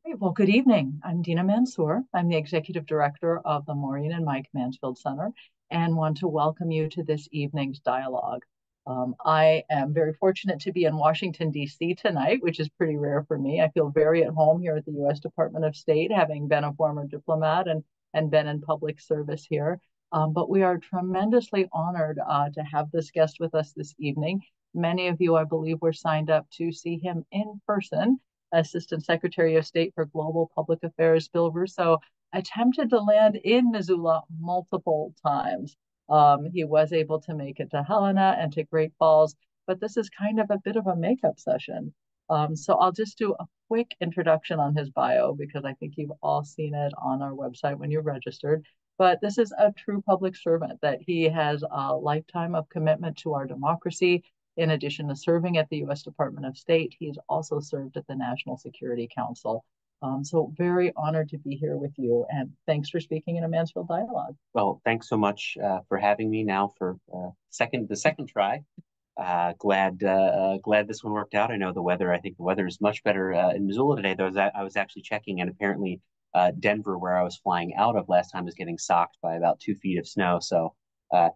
Great. Well, good evening. I'm Deena Mansour. I'm the executive director of the Maureen and Mike Mansfield Center and want to welcome you to this evening's dialogue. I am very fortunate to be in Washington, D.C. tonight, which is pretty rare for me. I feel very at home here at the U.S. Department of State, having been a former diplomat and been in public service here. But we are tremendously honored to have this guest with us this evening. Many of you, I believe, were signed up to see him in person. Assistant Secretary of State for Global Public Affairs, Bill Russo, attempted to land in Missoula multiple times. He was able to make it to Helena and to Great Falls, but this is kind of a bit of a makeup session. So I'll just do a quick introduction on his bio because I think you've all seen it on our website when you're registered. But this is a true public servant, that he has a lifetime of commitment to our democracy. In addition to serving at the U.S. Department of State, he's also served at the National Security Council. So very honored to be here with you, and thanks for speaking in a Mansfield Dialogue. Well, thanks so much for having me now for the second try. Glad this one worked out. I know I think the weather is much better in Missoula today. Though I was actually checking, and apparently Denver, where I was flying out of last time, was getting socked by about 2 feet of snow. So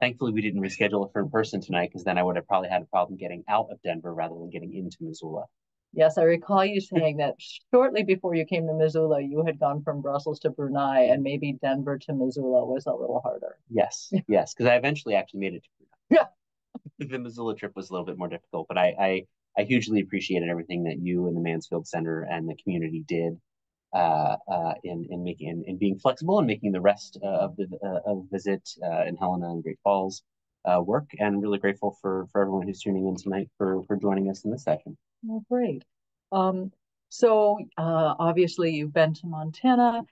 thankfully, we didn't reschedule it for in person tonight, because then I would have probably had a problem getting out of Denver rather than getting into Missoula. Yes, I recall you saying that shortly before you came to Missoula, you had gone from Brussels to Brunei, and maybe Denver to Missoula was a little harder. Yes, yes, because I eventually actually made it to Brunei. Yeah. The Missoula trip was a little bit more difficult, but I hugely appreciated everything that you and the Mansfield Center and the community did in being flexible and making the rest of the visit in Helena and Great Falls work. And really grateful for everyone who's tuning in tonight for joining us in this session. Oh, great. So obviously you've been to Montana.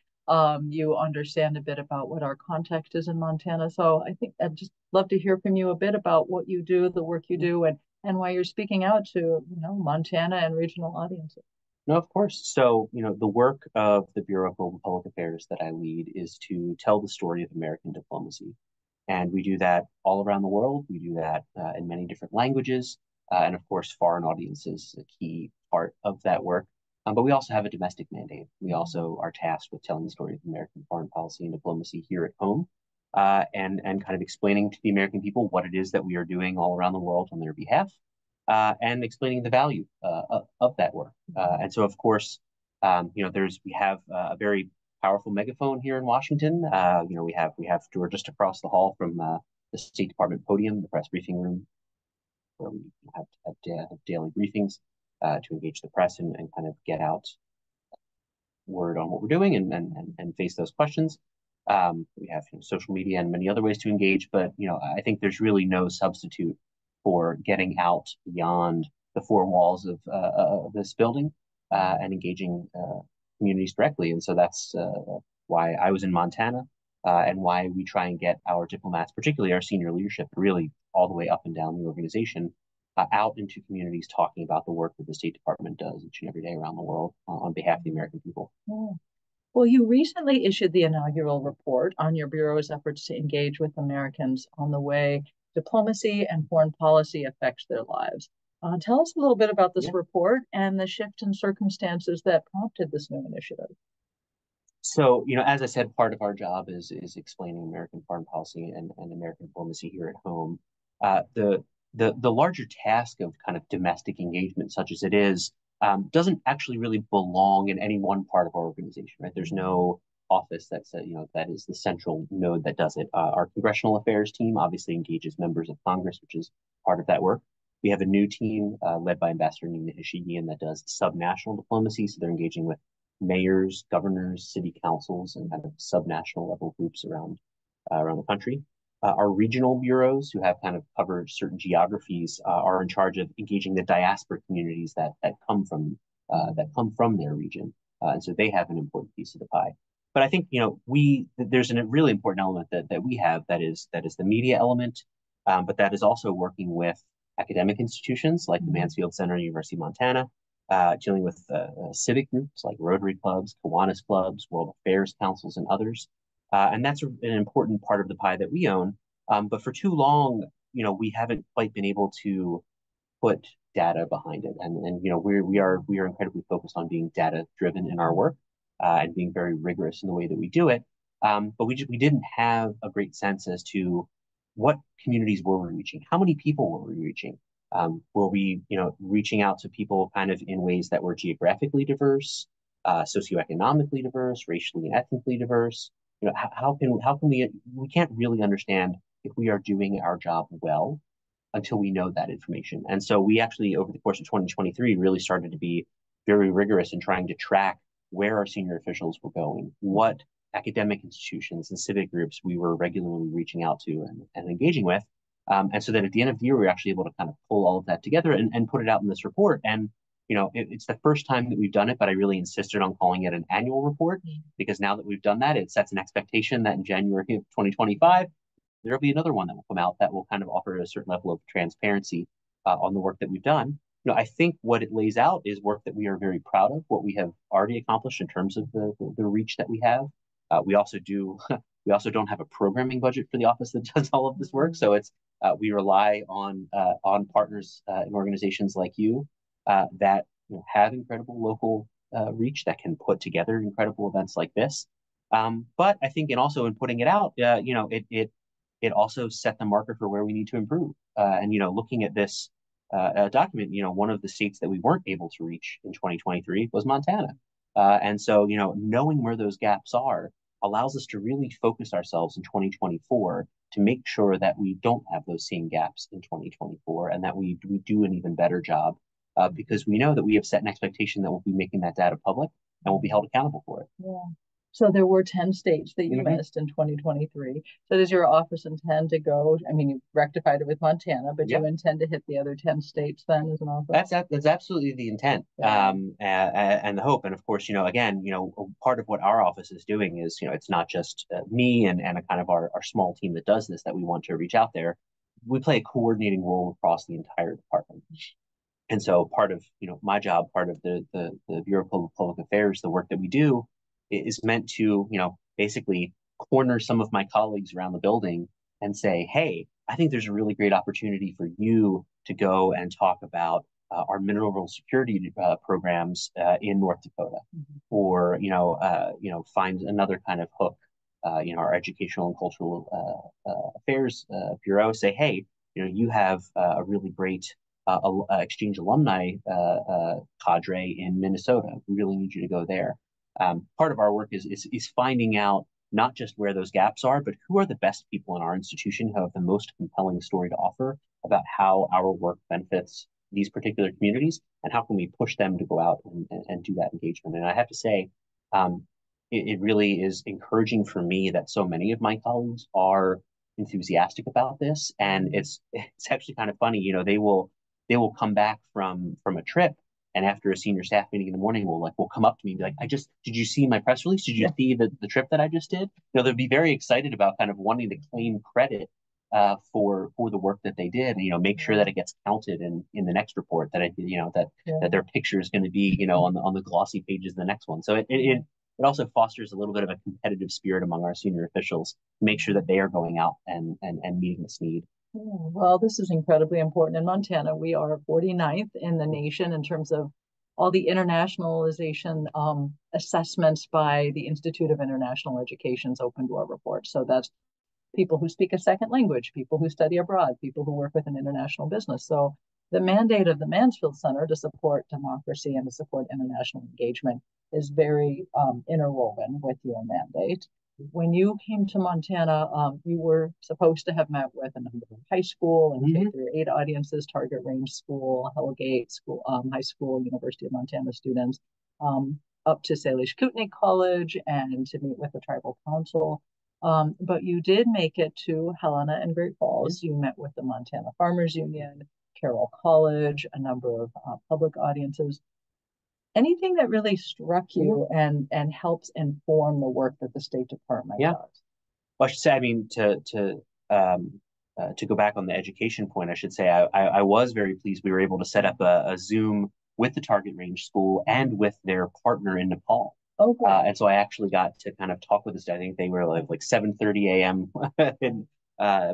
You understand a bit about what our context is in Montana. So I think I'd just love to hear from you a bit about what you do, the work you do, and why you're speaking out to, Montana and regional audiences. No, of course. So, the work of the Bureau of Global Public Affairs that I lead is to tell the story of American diplomacy. And we do that all around the world. We do that in many different languages. And of course, foreign audiences is a key part of that work. But we also have a domestic mandate. We also are tasked with telling the story of American foreign policy and diplomacy here at home, and kind of explaining to the American people what it is that we are doing all around the world on their behalf, and explaining the value of that work. And so, of course, we have a very powerful megaphone here in Washington. We're just across the hall from the State Department podium, the press briefing room, where we have daily briefings to engage the press and kind of get out word on what we're doing and face those questions. We have social media and many other ways to engage, but I think there's really no substitute for getting out beyond the four walls of this building and engaging communities directly. And so that's why I was in Montana, and why we try and get our diplomats, particularly our senior leadership, really all the way up and down the organization, out into communities talking about the work that the State Department does each and every day around the world on behalf of the American people. Yeah. Well, you recently issued the inaugural report on your Bureau's efforts to engage with Americans on the way diplomacy and foreign policy affects their lives. Tell us a little bit about this report and the shift in circumstances that prompted this new initiative. So, as I said, part of our job is explaining American foreign policy and American diplomacy here at home. The larger task of kind of domestic engagement, such as it is, doesn't actually really belong in any one part of our organization, right? There's no office that is the central node that does it. Our congressional affairs team obviously engages members of Congress, which is part of that work. We have a new team led by Ambassador Nina Hishigian that does subnational diplomacy. So they're engaging with mayors, governors, city councils, and kind of subnational level groups around the country. Our regional bureaus, who have kind of covered certain geographies, are in charge of engaging the diaspora communities that come from their region, and so they have an important piece of the pie. But I think there's a really important element that we have, that is the media element, but that is also working with academic institutions like the Mansfield Center, University of Montana, dealing with civic groups like Rotary clubs, Kiwanis clubs, World Affairs councils, and others. And that's an important part of the pie that we own. But for too long, we haven't quite been able to put data behind it. And we are incredibly focused on being data driven in our work. and being very rigorous in the way that we do it. But we didn't have a great sense as to what communities were we reaching, how many people were we reaching. Were we, reaching out to people kind of in ways that were geographically diverse, socioeconomically diverse, racially and ethnically diverse? How can we can't really understand if we are doing our job well until we know that information. And so we actually, over the course of 2023, really started to be very rigorous in trying to track where our senior officials were going, what academic institutions and civic groups we were regularly reaching out to and engaging with. And so that at the end of the year, we were actually able to kind of pull all of that together and put it out in this report. And it's the first time that we've done it, but I really insisted on calling it an annual report because now that we've done that, it sets an expectation that in January of 2025, there'll be another one that will come out that will kind of offer a certain level of transparency on the work that we've done. I think what it lays out is work that we are very proud of, what we have already accomplished in terms of the reach that we have. We also don't have a programming budget for the office that does all of this work, so we rely on partners and organizations like you that have incredible local reach that can put together incredible events like this. But I think, and also in putting it out, it also set the marker for where we need to improve. And looking at this document, one of the states that we weren't able to reach in 2023 was Montana. And so, knowing where those gaps are allows us to really focus ourselves in 2024 to make sure that we don't have those same gaps in 2024 and that we do an even better job because we know that we have set an expectation that we'll be making that data public and we'll be held accountable for it. Yeah. So there were 10 states that you missed in 2023. So does your office intend to go? I mean, you rectified it with Montana, but you intend to hit the other 10 states then as an office? That's absolutely the intent and the hope. And of course, again, part of what our office is doing is, it's not just me and a kind of our small team that does this that we want to reach out there. We play a coordinating role across the entire department. And so part of, my job, part of the Bureau of Public Affairs, the work that we do is meant to, basically corner some of my colleagues around the building and say, hey, I think there's a really great opportunity for you to go and talk about our mineral security programs in North Dakota, or find another kind of hook. Our educational and cultural affairs bureau say, hey, you have a really great exchange alumni cadre in Minnesota. We really need you to go there. Part of our work is finding out not just where those gaps are, but who are the best people in our institution who have the most compelling story to offer about how our work benefits these particular communities, and how can we push them to go out and do that engagement. And I have to say, it really is encouraging for me that so many of my colleagues are enthusiastic about this. And it's actually kind of funny, they will come back from a trip, and after a senior staff meeting in the morning, will come up to me and be like, did you see my press release? Did you see the trip that I just did? They'll be very excited about kind of wanting to claim credit for the work that they did, and make sure that it gets counted in the next report, that that their picture is going to be on the glossy pages of the next one. So it also fosters a little bit of a competitive spirit among our senior officials to make sure that they are going out and meeting this need. Well, this is incredibly important. In Montana, we are 49th in the nation in terms of all the internationalization assessments by the Institute of International Education's open door report. So that's people who speak a second language, people who study abroad, people who work with an international business. So the mandate of the Mansfield Center to support democracy and to support international engagement is very interwoven with your mandate. When you came to Montana, you were supposed to have met with a number of high school and K-8 audiences, Target Range School, Hellgate School, High School, University of Montana students, up to Salish Kootenai College, and to meet with the tribal council. But you did make it to Helena and Great Falls. You met with the Montana Farmers Union, Carroll College, a number of public audiences. Anything that really struck you and helps inform the work that the State Department does? Well, I should say, I mean, to go back on the education point, I should say I was very pleased we were able to set up a Zoom with the Target Range School and with their partner in Nepal. Okay. And so I actually got to kind of talk with the students. I think they were like 7:30 a.m. in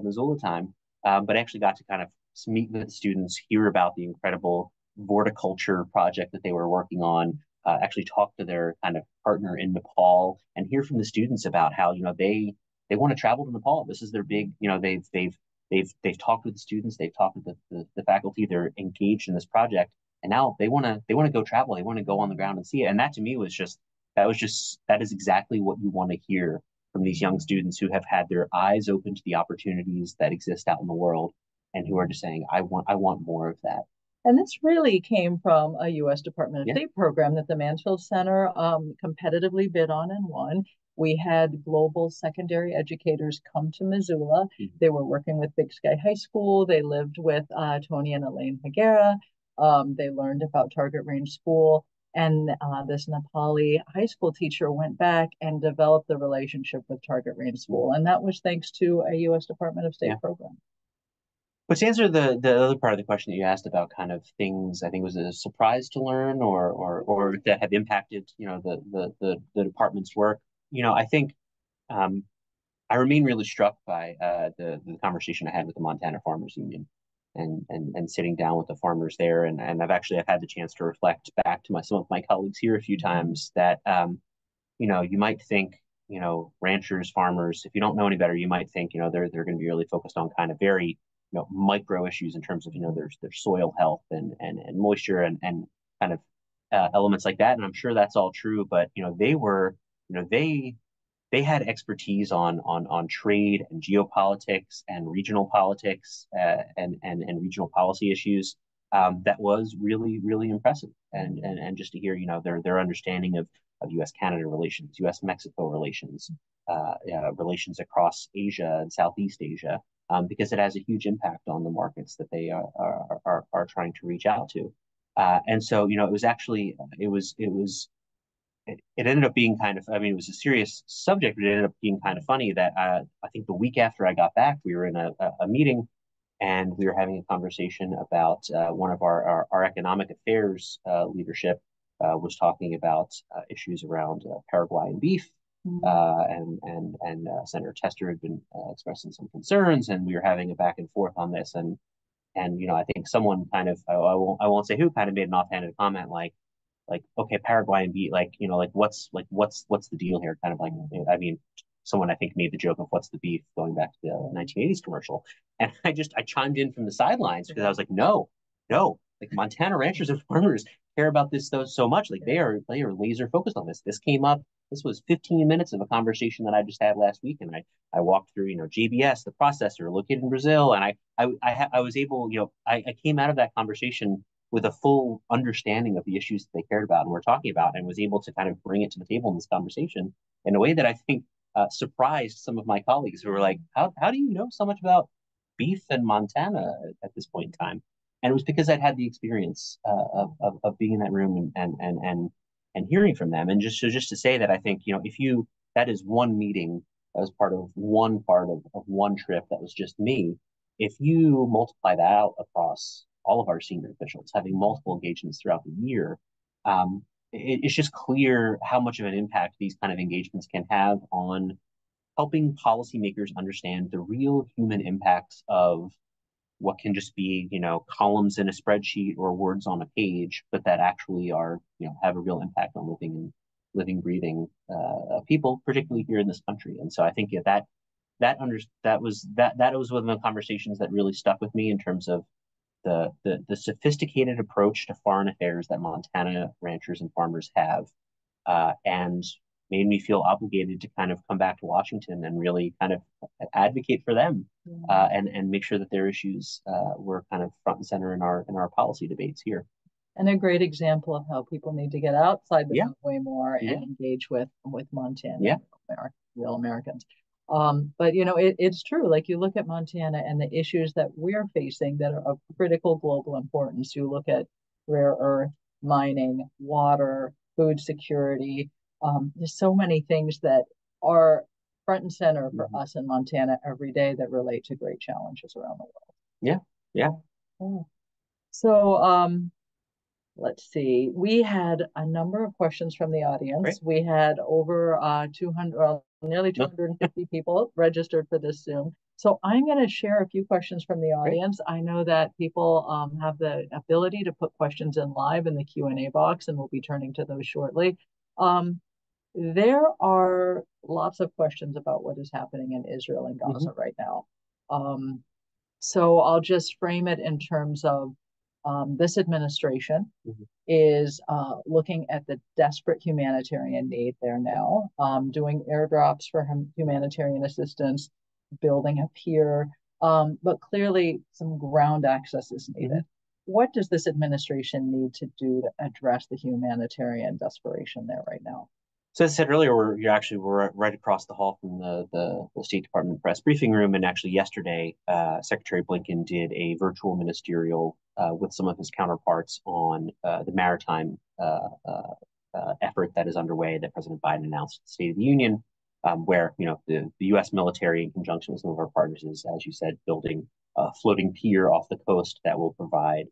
Missoula time, but I actually got to kind of meet with the students, hear about the incredible horticulture project that they were working on, actually talk to their kind of partner in Nepal and hear from the students about how, they want to travel to Nepal. This is their big, they've talked with the students, they've talked with the faculty, they're engaged in this project, and now they want to go travel, they want to go on the ground and see it. And that to me was just that is exactly what you want to hear from these young students who have had their eyes open to the opportunities that exist out in the world and who are just saying, I want more of that. And this really came from a U.S. Department of Yeah. State program that the Mansfield Center competitively bid on and won. We had global secondary educators come to Missoula. Mm-hmm. They were working with Big Sky High School. They lived with Tony and Elaine Higuera. They learned about Target Range School. And this Nepali high school teacher went back and developed the relationship with Target Range School. And that was thanks to a U.S. Department of State program. But to answer the other part of the question that you asked about kind of things, I think was a surprise to learn or that have impacted, the department's work. I think I remain really struck by the conversation I had with the Montana Farmers Union and sitting down with the farmers there. And I've had the chance to reflect back to some of my colleagues here a few times that, you might think, ranchers, farmers, if you don't know any better, you might think, they're going to be really focused on kind of very, micro issues in terms of, their soil health and moisture and kind of elements like that. And I'm sure that's all true, but, they had expertise on trade and geopolitics and regional politics and regional policy issues that was really, really impressive. And just to hear, their understanding of U.S.-Canada relations, U.S.-Mexico relations, relations across Asia and Southeast Asia, because it has a huge impact on the markets that they are trying to reach out to. And so, it was actually, it ended up being kind of, I mean, it was a serious subject, but it ended up being kind of funny that I think the week after I got back, we were in a meeting and we were having a conversation about one of our economic affairs leadership was talking about issues around Paraguayan beef. And Senator Tester had been expressing some concerns, and we were having a back and forth on this. And I think someone kind of, I won't say who, kind of made an offhanded comment like, okay, Paraguayan beef, what's the deal here? Kind of like, I mean, someone I think made the joke of what's the beef going back to the 1980s commercial. And I chimed in from the sidelines because I was like, no, like Montana ranchers and farmers care about this so much. Like they are laser focused on this. This came up. This was 15 minutes of a conversation that I just had last week. And I walked through, JBS, the processor located in Brazil. And I was able, I came out of that conversation with a full understanding of the issues that they cared about and were talking about, and was able to kind of bring it to the table in this conversation in a way that I think surprised some of my colleagues who were like, how do you know so much about beef in Montana at this point in time? And it was because I'd had the experience of being in that room and hearing from them. And just to say that I think, that is one meeting that was part of one one trip that was just me. If you multiply that out across all of our senior officials, having multiple engagements throughout the year, it's just clear how much of an impact these kind of engagements can have on helping policymakers understand the real human impacts of what can just be, columns in a spreadsheet or words on a page, but that actually are, have a real impact on living, breathing people, particularly here in this country. And so I think that was one of the conversations that really stuck with me in terms of the sophisticated approach to foreign affairs that Montana ranchers and farmers have, and made me feel obligated to kind of come back to Washington and really kind of advocate for them, and make sure that their issues were kind of front and center in our policy debates here. And a great example of how people need to get outside the Beltway more and engage with Montana, real Americans. But it's true. Like you look at Montana and the issues that we're facing that are of critical global importance. You look at rare earth, mining, water, food security. There's so many things that are front and center for us in Montana every day that relate to great challenges around the world. Yeah. So, let's see. We had a number of questions from the audience. Great. We had over 200, nearly 250 people registered for this Zoom. So I'm going to share a few questions from the Great. audience. I know that people have the ability to put questions in live in the Q&A box, and we'll be turning to those shortly. There are lots of questions about what is happening in Israel and Gaza right now. So I'll just frame it in terms of this administration is looking at the desperate humanitarian need there now, doing airdrops for humanitarian assistance, building a pier, but clearly some ground access is needed. What does this administration need to do to address the humanitarian desperation there right now? So as I said earlier, we're right across the hall from the State Department press briefing room, and actually yesterday, Secretary Blinken did a virtual ministerial with some of his counterparts on the maritime effort that is underway that President Biden announced at the State of the Union, where the U.S. military, in conjunction with some of our partners, is, as you said, building a floating pier off the coast that will provide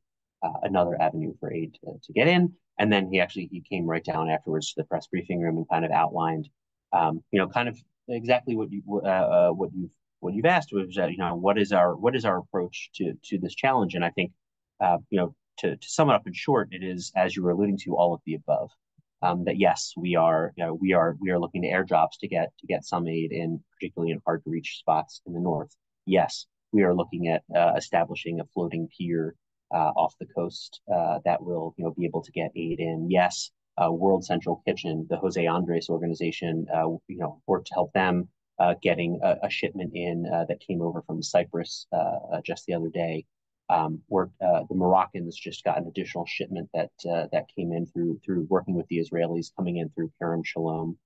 another avenue for aid to get in. And then he came right down afterwards to the press briefing room and kind of outlined, kind of exactly what you've asked, which is that, what is our approach to this challenge? And I think, to sum it up in short, it is, as you were alluding to, all of the above. That yes, we are looking to airdrops to get some aid in, particularly in hard to reach spots in the north. Yes, we are looking at establishing a floating pier off the coast that will be able to get aid in. Yes, World Central Kitchen, the Jose Andres organization, worked to help them getting a shipment in that came over from Cyprus just the other day. The Moroccans just got an additional shipment that came in through working with the Israelis, coming in through Kerem Shalom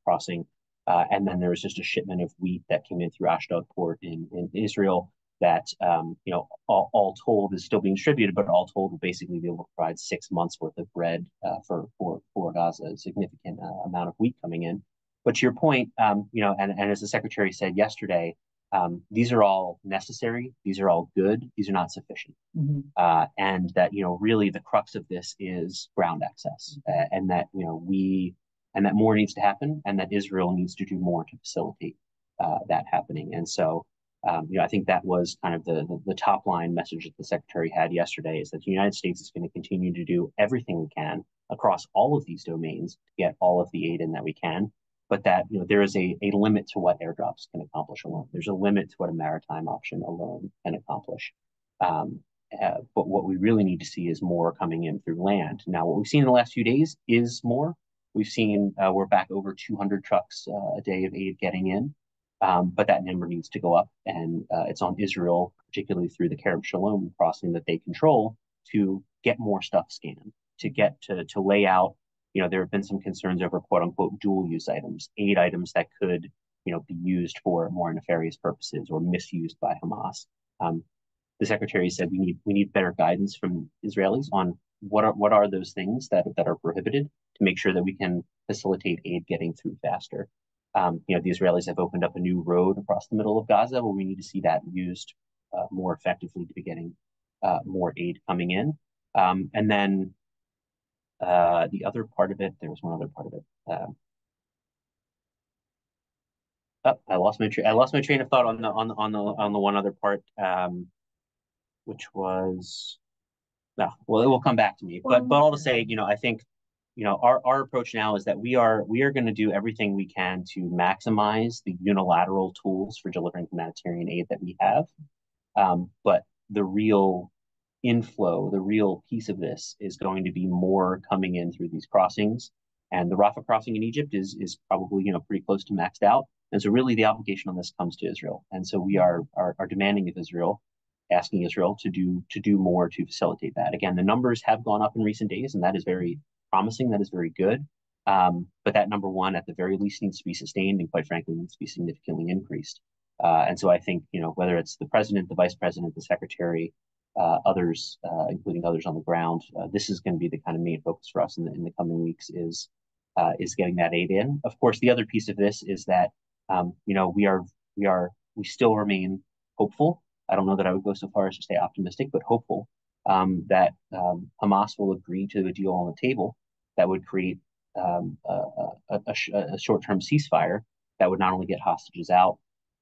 crossing. And then there was just a shipment of wheat that came in through Ashdod port in Israel that, all told is still being distributed, but all told will basically be able to provide 6 months worth of bread for Gaza, a significant amount of wheat coming in. But to your point, and as the secretary said yesterday, these are all necessary. These are all good. These are not sufficient. And that, really the crux of this is ground access, and that, and that more needs to happen, and that Israel needs to do more to facilitate that happening. And so, I think that was kind of the top line message that the secretary had yesterday, is that the United States is going to continue to do everything we can across all of these domains to get all of the aid in that we can, but that there is a limit to what airdrops can accomplish alone. There's a limit to what a maritime option alone can accomplish. But what we really need to see is more coming in through land. Now, what we've seen in the last few days is more. We've seen we're back over 200 trucks a day of aid getting in. But that number needs to go up, and it's on Israel, particularly through the Kerem Shalom crossing that they control, to get more stuff scanned, to lay out. There have been some concerns over "quote unquote" dual use items, aid items that could be used for more nefarious purposes or misused by Hamas. The secretary said we need better guidance from Israelis on what are those things that are prohibited, to make sure that we can facilitate aid getting through faster. The Israelis have opened up a new road across the middle of Gaza, where we need to see that used more effectively to be getting more aid coming in. And then the other part of it, there was one other part of it. I lost my train of thought on the one other part, which was no. Well, it will come back to me. But all to say, I think our approach now is that we are going to do everything we can to maximize the unilateral tools for delivering humanitarian aid that we have. But the real inflow, the real piece of this, is going to be more coming in through these crossings. And the Rafah crossing in Egypt is probably pretty close to maxed out. And so really the obligation on this comes to Israel. And so we are demanding of Israel, asking Israel to do more to facilitate that. Again, the numbers have gone up in recent days, and that is very promising. That is very good. But that number one, at the very least, needs to be sustained, and quite frankly, needs to be significantly increased. And so I think, whether it's the president, the vice president, the secretary, others, including others on the ground, this is going to be the kind of main focus for us in the coming weeks, is getting that aid in. Of course, the other piece of this is that we still remain hopeful. I don't know that I would go so far as to say optimistic, but hopeful that Hamas will agree to a deal on the table that would create a short-term ceasefire that would not only get hostages out,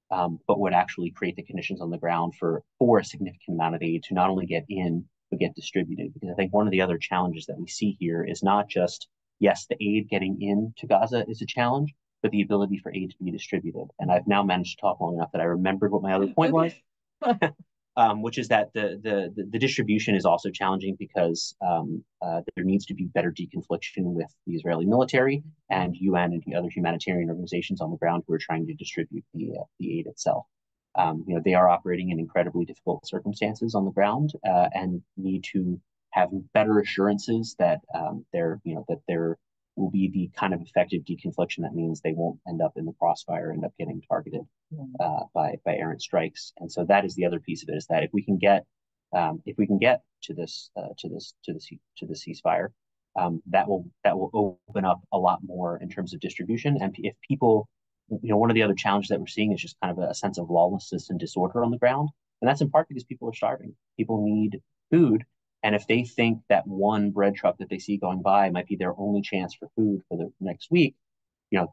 but would actually create the conditions on the ground for a significant amount of aid to not only get in but get distributed. Because I think one of the other challenges that we see here is not just, yes, the aid getting into Gaza is a challenge, but the ability for aid to be distributed. And I've now managed to talk long enough that I remembered what my other point was. Which is that the distribution is also challenging because there needs to be better deconfliction with the Israeli military and UN and the other humanitarian organizations on the ground who are trying to distribute the aid itself. They are operating in incredibly difficult circumstances on the ground and need to have better assurances that there will be the kind of effective deconfliction that means they won't end up in the crossfire, end up getting targeted by errant strikes. And so that is the other piece of it, is that if we can get to this ceasefire, that will open up a lot more in terms of distribution. And if people, one of the other challenges that we're seeing is just kind of a sense of lawlessness and disorder on the ground, and that's in part because people are starving. People need food, and if they think that one bread truck that they see going by might be their only chance for food for the next week, they're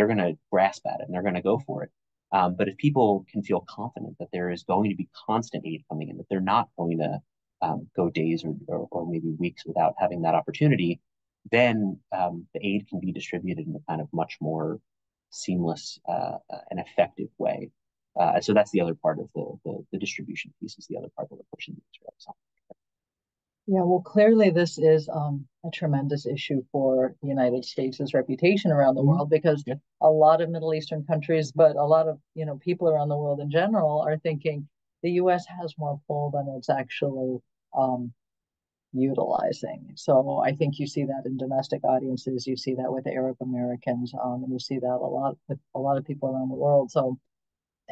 going to grasp at it and they're going to go for it. But if people can feel confident that there is going to be constant aid coming in, that they're not going to go days or maybe weeks without having that opportunity, then the aid can be distributed in a kind of much more seamless and effective way. So that's the other part of the distribution piece, is the other part that we're pushing the Israelis on. Yeah, well, clearly this is a tremendous issue for the United States' reputation around the world, because a lot of Middle Eastern countries, but a lot of people around the world in general, are thinking the U.S. has more pull than it's actually utilizing. So I think you see that in domestic audiences, you see that with Arab Americans, and you see that a lot with a lot of people around the world. So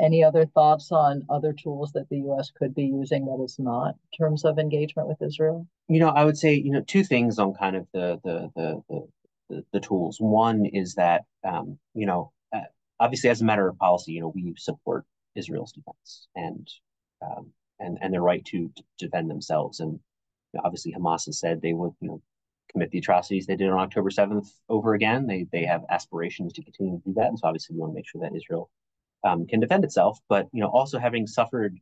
any other thoughts on other tools that the U.S. could be using that is not in terms of engagement with Israel? I would say, two things on kind of the tools. One is that, obviously, as a matter of policy, we support Israel's defense and their right to defend themselves. And obviously, Hamas has said they would, commit the atrocities they did on October 7th over again. They have aspirations to continue to do that, and so obviously we want to make sure that Israel can defend itself. But also having suffered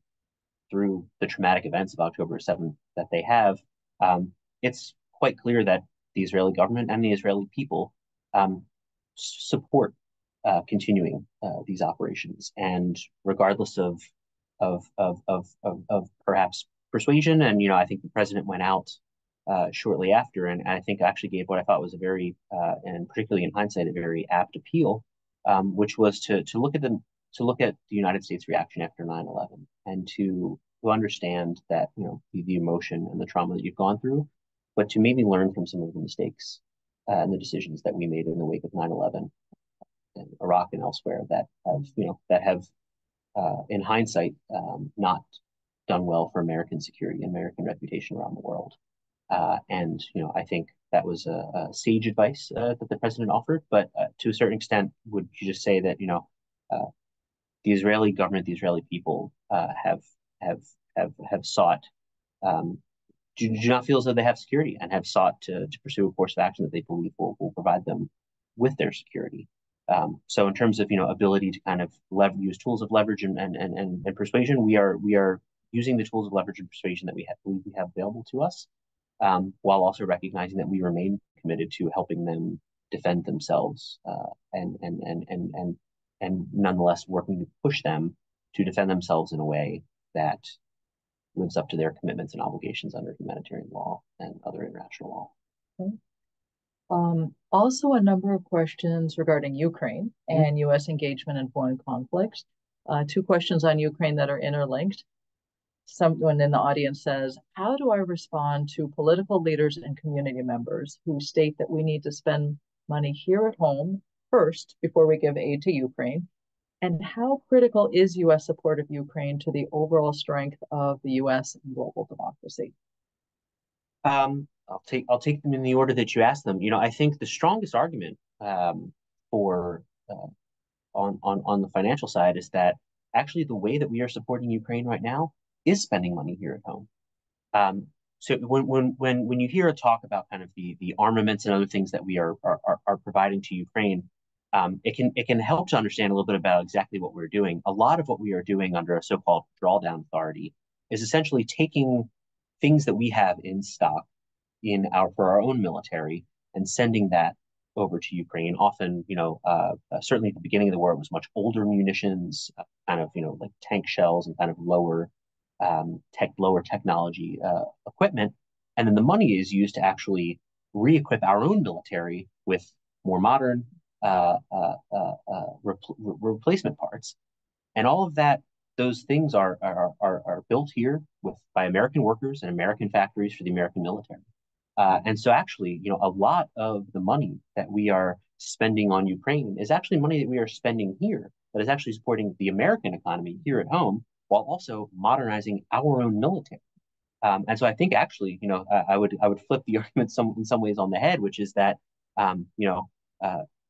through the traumatic events of October 7th that they have, it's quite clear that the Israeli government and the Israeli people support continuing these operations, and regardless of perhaps persuasion. And I think the president went out shortly after, and I think actually gave what I thought was a very, and particularly in hindsight, a very apt appeal, which was to look at the United States reaction after 9/11 and to understand that the emotion and the trauma that you've gone through, but to maybe learn from some of the mistakes and the decisions that we made in the wake of 9/11 in Iraq and elsewhere that have in hindsight not done well for American security and American reputation around the world. And I think that was a sage advice that the president offered. But to a certain extent, would you just say that the Israeli government, the Israeli people have sought, do not feel as though they have security, and have sought to pursue a course of action that they believe will provide them with their security. So in terms of ability to kind of use tools of leverage and persuasion, we are using the tools of leverage and persuasion that we have available to us, while also recognizing that we remain committed to helping them defend themselves, and nonetheless working to push them to defend themselves in a way that lives up to their commitments and obligations under humanitarian law and other international law. Okay. Also, a number of questions regarding Ukraine and U.S. engagement in foreign conflicts. Two questions on Ukraine that are interlinked. Someone in the audience says, how do I respond to political leaders and community members who state that we need to spend money here at home first before we give aid to Ukraine? And how critical is U.S. support of Ukraine to the overall strength of the U.S. and global democracy? I'll take them in the order that you asked them. I think the strongest argument for on the financial side is that actually the way that we are supporting Ukraine right now is spending money here at home. So when you hear a talk about kind of the armaments and other things that we are providing to Ukraine, it can help to understand a little bit about exactly what we're doing. A lot of what we are doing under a so-called drawdown authority is essentially taking things that we have in stock for our own military and sending that over to Ukraine. Often, certainly at the beginning of the war, it was much older munitions, kind of, like tank shells and kind of lower technology equipment. And then the money is used to actually re-equip our own military with more modern replacement parts. And all of that, those things are built here by American workers and American factories for the American military. And so actually, a lot of the money that we are spending on Ukraine is actually money that we are spending here that is actually supporting the American economy here at home while also modernizing our own military. And so I think actually, I would flip the argument in some ways on the head, which is that,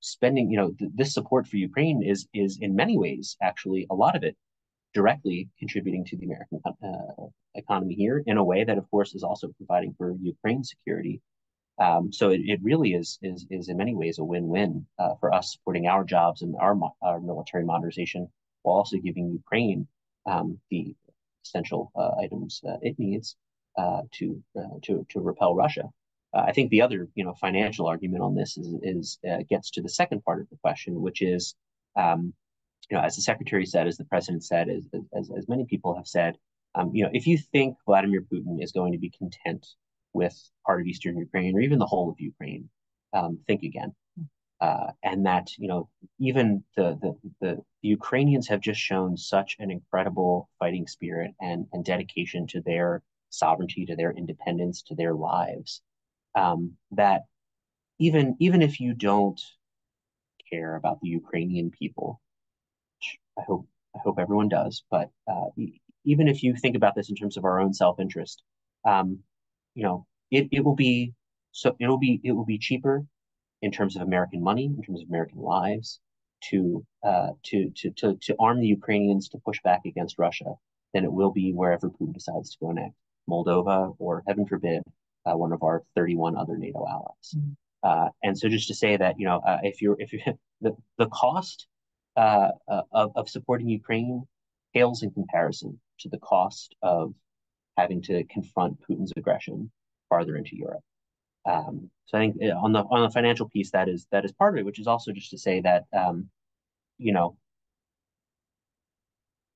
spending, this support for Ukraine is in many ways actually a lot of it directly contributing to the American economy here in a way that, of course, is also providing for Ukraine's security. So it really is in many ways a win-win for us supporting our jobs and our military modernization while also giving Ukraine the essential items it needs to repel Russia. I think the other financial argument on this is gets to the second part of the question, which is as the secretary said, as the president said, as many people have said, if you think Vladimir Putin is going to be content with part of Eastern Ukraine or even the whole of Ukraine, think again. And that, even the Ukrainians have just shown such an incredible fighting spirit and dedication to their sovereignty, to their independence, to their lives, that even if you don't care about the Ukrainian people, I hope everyone does. But even if you think about this in terms of our own self-interest, it will be cheaper in terms of American money, in terms of American lives, to arm the Ukrainians to push back against Russia than it will be wherever Putin decides to go next, Moldova, or heaven forbid, one of our 31 other NATO allies. And so just to say that, if you're the cost of supporting Ukraine pales in comparison to the cost of having to confront Putin's aggression farther into Europe. So I think on the financial piece, that is part of it, which is also just to say that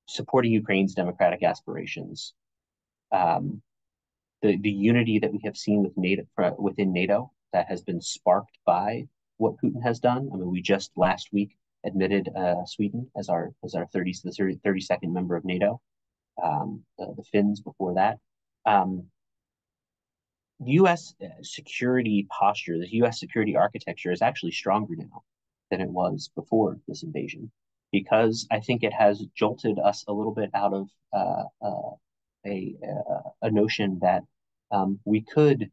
supporting Ukraine's democratic aspirations, the unity that we have seen within NATO that has been sparked by what Putin has done. I mean, we just last week admitted Sweden as our 32nd member of NATO. The Finns before that. The U.S. security posture, the U.S. security architecture is actually stronger now than it was before this invasion, because I think it has jolted us a little bit out of a notion that we could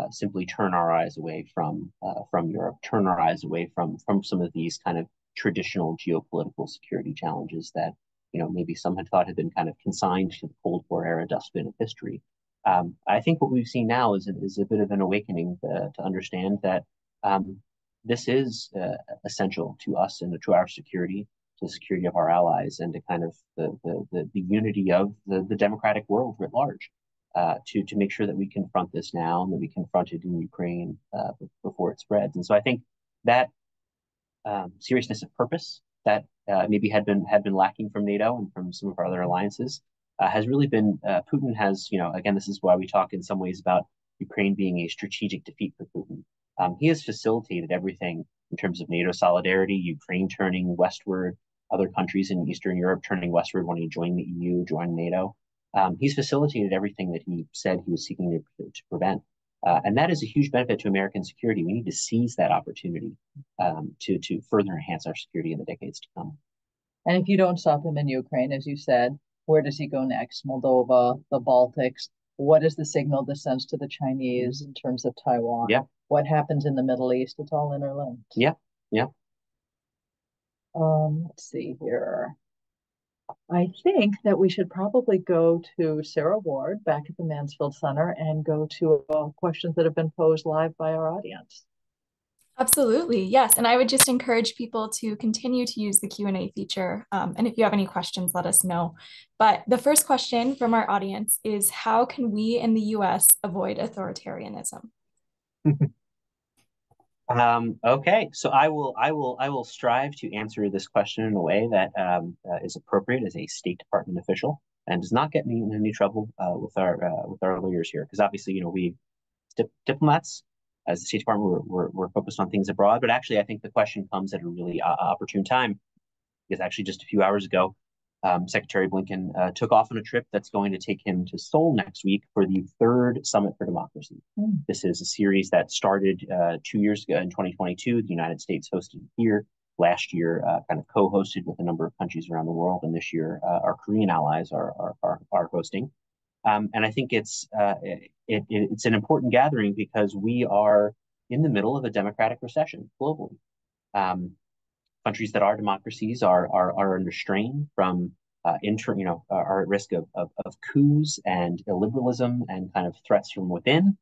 simply turn our eyes away from Europe, turn our eyes away from some of these kind of traditional geopolitical security challenges that maybe some had thought had been kind of consigned to the Cold War era dustbin of history. I think what we've seen now is a bit of an awakening to understand that this is essential to us and to our security, to the security of our allies, and to kind of the unity of the democratic world writ large. To make sure that we confront this now and that we confront it in Ukraine before it spreads. And so I think that seriousness of purpose that maybe had been lacking from NATO and from some of our other alliances has really been Putin has, again, this is why we talk in some ways about Ukraine being a strategic defeat for Putin. He has facilitated everything in terms of NATO solidarity, Ukraine turning westward, other countries in Eastern Europe turning westward wanting to join the EU, join NATO. He's facilitated everything that he said he was seeking to prevent. And that is a huge benefit to American security. We need to seize that opportunity to further enhance our security in the decades to come. And if you don't stop him in Ukraine, as you said, where does he go next? Moldova, the Baltics. What is the signal this sends to the Chinese in terms of Taiwan? Yeah. What happens in the Middle East? It's all interlinked. Yeah. Yeah. Let's see here. I think that we should probably go to Sarah Ward back at the Mansfield Center and go to questions that have been posed live by our audience. Absolutely, yes. And I would just encourage people to continue to use the Q&A feature. And if you have any questions, let us know. But the first question from our audience is, how can we in the US avoid authoritarianism? Okay, so I will strive to answer this question in a way that is appropriate as a State Department official and does not get me in any trouble with our lawyers here, because obviously, we diplomats as the State Department we're focused on things abroad, but actually I think the question comes at a really opportune time, because actually just a few hours ago, Secretary Blinken took off on a trip that's going to take him to Seoul next week for the third Summit for Democracy. This is a series that started 2 years ago in 2022. The United States hosted here. Last year, kind of co-hosted with a number of countries around the world, and this year, our Korean allies are hosting. And I think it's an important gathering because we are in the middle of a democratic recession globally. Countries that are democracies are under strain from are at risk of coups and illiberalism and kind of threats from within.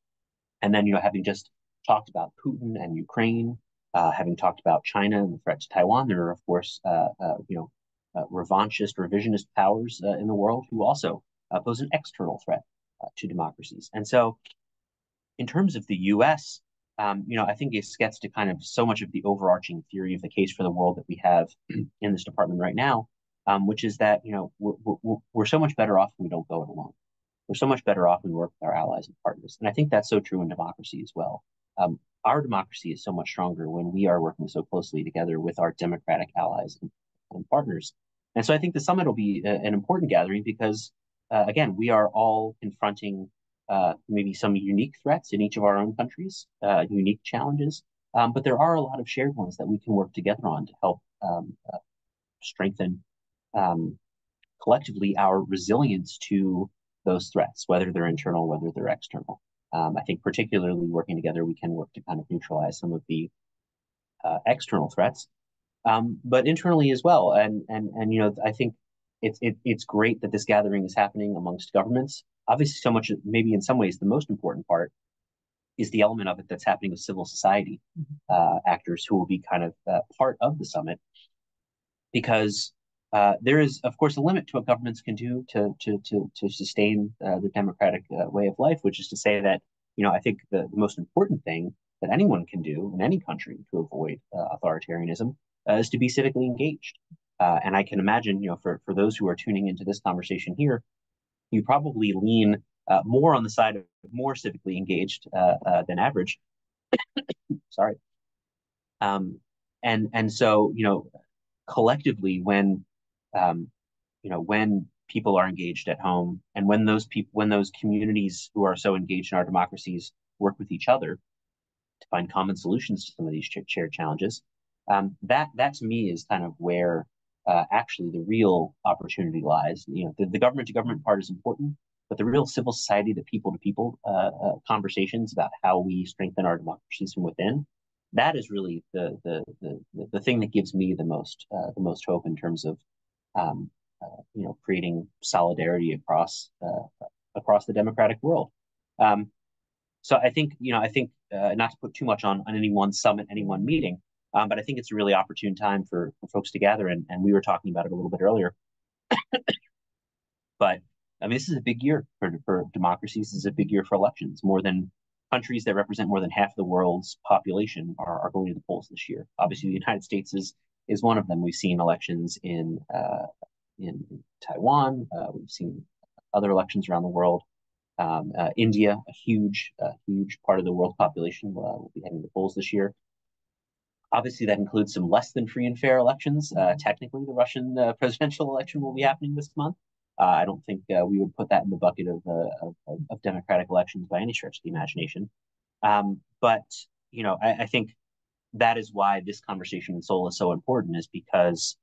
And then, having just talked about Putin and Ukraine, having talked about China and the threat to Taiwan, there are, of course, revanchist, revisionist powers in the world who also pose an external threat to democracies. And so, in terms of the U.S., I think it gets to kind of so much of the overarching theory of the case for the world that we have in this department right now, which is that we're so much better off when we don't go it alone. We're so much better off when we work with our allies and partners, and I think that's so true in democracy as well. Our democracy is so much stronger when we are working so closely together with our democratic allies and partners. And so I think the summit will be an important gathering because, again, we are all confronting maybe some unique threats in each of our own countries, unique challenges, but there are a lot of shared ones that we can work together on to help strengthen collectively our resilience to those threats, whether they're internal, whether they're external. I think particularly working together, we can work to kind of neutralize some of the external threats, but internally as well. And I think it's great that this gathering is happening amongst governments. Obviously, so much, maybe in some ways, the most important part is the element of it that's happening with civil society actors who will be kind of part of the summit, because there is, of course, a limit to what governments can do to sustain the democratic way of life, which is to say that, I think the most important thing that anyone can do in any country to avoid authoritarianism is to be civically engaged. And I can imagine, for those who are tuning into this conversation here, you probably lean more on the side of more civically engaged than average. Sorry. And so, collectively, when when people are engaged at home, and when those communities who are so engaged in our democracies work with each other to find common solutions to some of these shared challenges, that to me is kind of where actually the real opportunity lies. The government to government part is important, but the real civil society, the people to people conversations about how we strengthen our democracies from within, that is really the thing that gives me the most hope in terms of creating solidarity across the democratic world. So I think not to put too much on any one summit, any one meeting, but I think it's a really opportune time for folks to gather, and we were talking about it a little bit earlier. But I mean, this is a big year for democracies. This is a big year for elections. More than countries that represent more than half the world's population are going to the polls this year. Obviously, the United States is one of them. We've seen elections in Taiwan. We've seen other elections around the world. India, a huge part of the world population, will be heading to the polls this year. Obviously, that includes some less than free and fair elections. Technically, the Russian presidential election will be happening this month. I don't think we would put that in the bucket of democratic elections by any stretch of the imagination. But I think that is why this conversation in Seoul is so important, is because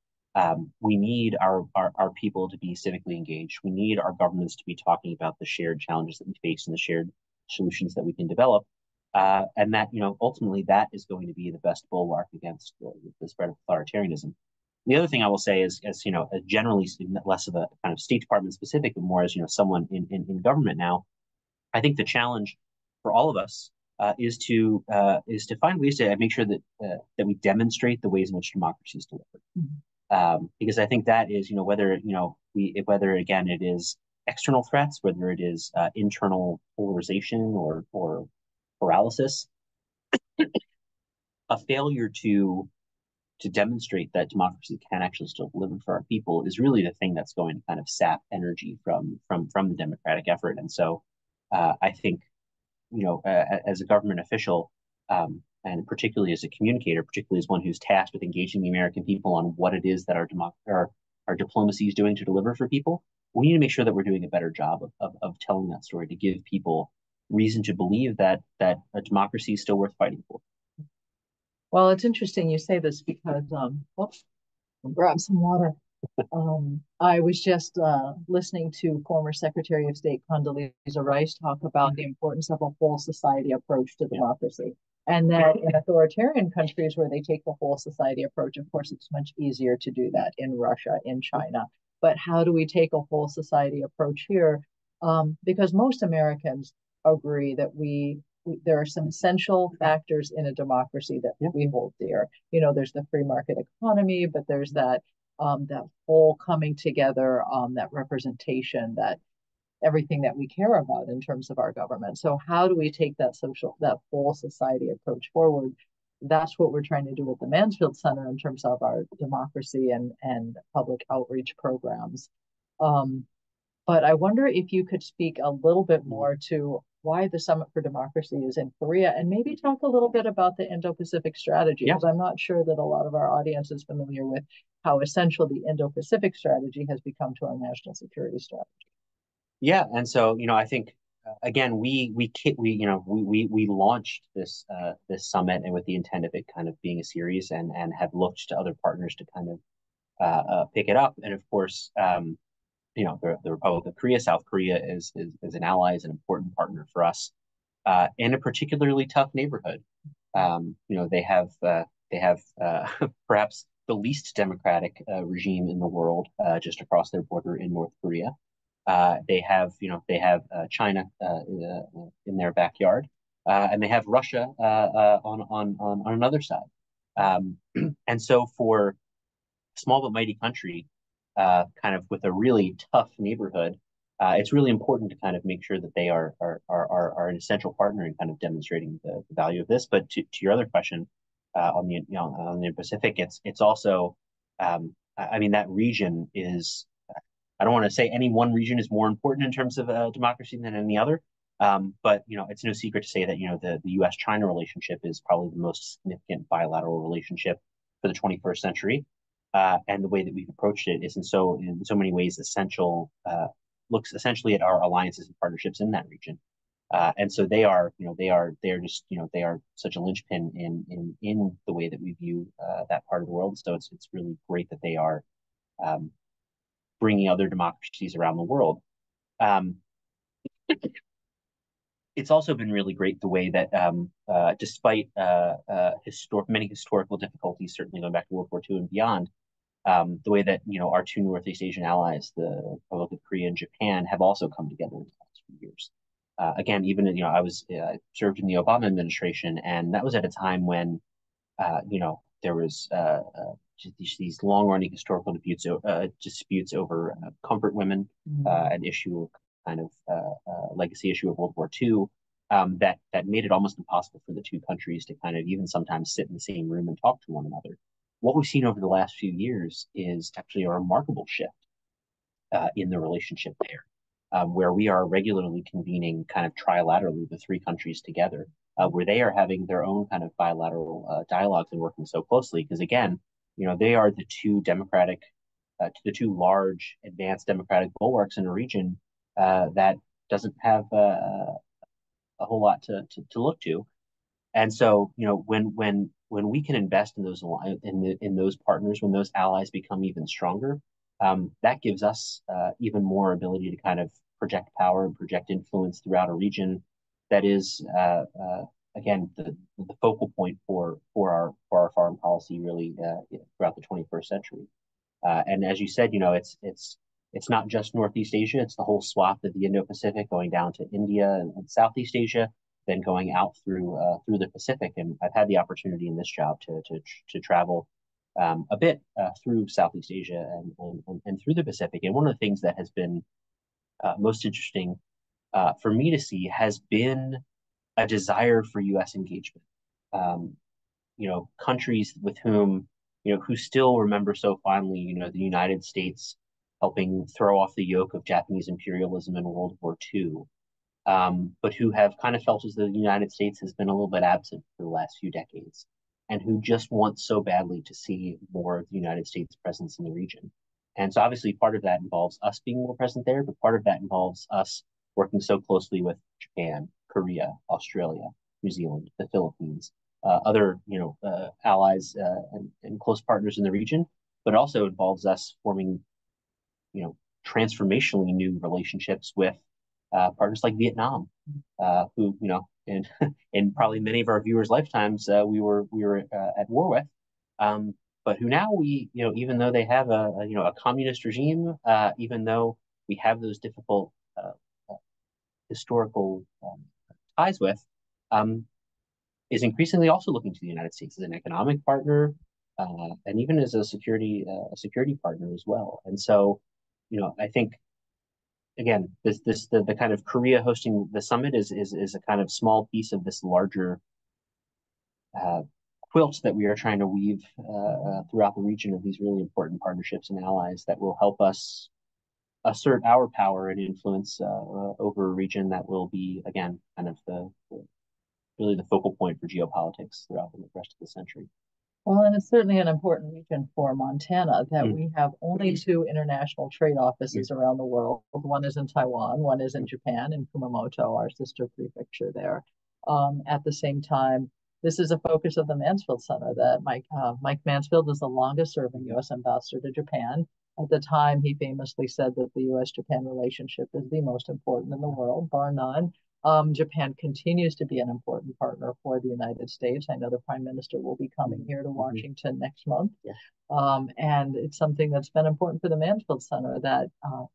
we need our people to be civically engaged. We need our governments to be talking about the shared challenges that we face and the shared solutions that we can develop. And that, ultimately that is going to be the best bulwark against the spread of authoritarianism. The other thing I will say is, generally less of a kind of State Department specific, but more as, someone in government now, I think the challenge for all of us is to find ways to make sure that we demonstrate the ways in which democracy is delivered. Because I think that is, whether again it is external threats, whether it is internal polarization or paralysis, a failure to demonstrate that democracy can actually still deliver for our people is really the thing that's going to kind of sap energy from the democratic effort. And so I think, as a government official, and particularly as a communicator, particularly as one who's tasked with engaging the American people on what it is that our diplomacy is doing to deliver for people, we need to make sure that we're doing a better job of telling that story to give people reason to believe that a democracy is still worth fighting for. Well, it's interesting you say this because, whoops, I'll grab some water. I was just listening to former Secretary of State Condoleezza Rice talk about the importance of a whole society approach to democracy. And that in authoritarian countries where they take the whole society approach, of course, it's much easier to do that in Russia, in China. But how do we take a whole society approach here? Because most Americans agree that there are some essential factors in a democracy that we hold dear. There's the free market economy, but there's that whole coming together, that representation, that everything that we care about in terms of our government. So how do we take that whole society approach forward? That's what we're trying to do with the Mansfield Center in terms of our democracy and public outreach programs. But I wonder if you could speak a little bit more to why the Summit for Democracy is in Korea, and maybe talk a little bit about the Indo-Pacific strategy, because I'm not sure that a lot of our audience is familiar with how essential the Indo-Pacific strategy has become to our national security strategy. Yeah, and so I think again we launched this summit and with the intent of it kind of being a series, and have looked to other partners to kind of pick it up, and of course the Republic of Korea, South Korea is an ally, is an important partner for us in a particularly tough neighborhood. They have perhaps the least democratic regime in the world just across their border in North Korea. They have China in their backyard, and they have Russia on another side. And so for a small but mighty country, kind of with a really tough neighborhood, it's really important to kind of make sure that they are an essential partner in kind of demonstrating the value of this. But to your other question, on the Pacific, it's also, I mean, that region is, I don't want to say any one region is more important in terms of democracy than any other. But it's no secret to say that the U.S.-China relationship is probably the most significant bilateral relationship for the 21st century. And the way that we've approached it is in so many ways essential, looks essentially at our alliances and partnerships in that region. And so they are such a linchpin in the way that we view that part of the world. So it's really great that they are bringing other democracies around the world. It's also been really great the way that, despite many historical difficulties, certainly going back to World War II and beyond, the way that our two Northeast Asian allies, the Republic of Korea and Japan, have also come together in the past few years. Again, even I served in the Obama administration, and that was at a time when there was just these long-running historical disputes over comfort women, an issue of kind of legacy issue of World War II, that made it almost impossible for the two countries to kind of even sometimes sit in the same room and talk to one another. What we've seen over the last few years is actually a remarkable shift in the relationship there, where we are regularly convening kind of trilaterally the three countries together, where they are having their own kind of bilateral dialogues and working so closely. Because again, they are the two large advanced democratic bulwarks in a region that doesn't have a whole lot to look to. And so, when we can invest in those partners, when those allies become even stronger, that gives us even more ability to kind of project power and project influence throughout a region that is, again, the focal point for our foreign policy really throughout the 21st century. And as you said, it's not just Northeast Asia; it's the whole swath of the Indo-Pacific, going down to India and Southeast Asia. than going out through the Pacific. And I've had the opportunity in this job to travel a bit through Southeast Asia and through the Pacific. And one of the things that has been most interesting for me to see has been a desire for U.S. engagement. Countries with whom, who still remember so fondly, the United States helping throw off the yoke of Japanese imperialism in World War II, but who have kind of felt as though the United States has been a little bit absent for the last few decades, and who just want so badly to see more of the United States presence in the region. And so obviously part of that involves us being more present there, but part of that involves us working so closely with Japan, Korea, Australia, New Zealand, the Philippines, other allies and close partners in the region, but also involves us forming transformationally new relationships with partners like Vietnam, who in probably many of our viewers' lifetimes we were at war with, but who now even though they have a communist regime, even though we have those difficult historical ties with, is increasingly also looking to the United States as an economic partner, and even as a security partner as well. And so, I think again, the kind of Korea hosting the summit is a kind of small piece of this larger quilt that we are trying to weave throughout the region of these really important partnerships and allies that will help us assert our power and influence over a region that will be, again, kind of really the focal point for geopolitics throughout the rest of the century. Well, and it's certainly an important region for Montana that we have only two international trade offices around the world. One is in Taiwan, one is in Japan, in Kumamoto, our sister prefecture there. At the same time, this is a focus of the Mansfield Center that Mike Mansfield is the longest serving U.S. ambassador to Japan. At the time, he famously said that the U.S.-Japan relationship is the most important in the world, bar none. Japan continues to be an important partner for the United States. I know the Prime Minister will be coming here to Washington next month. And it's something that's been important for the Mansfield Center that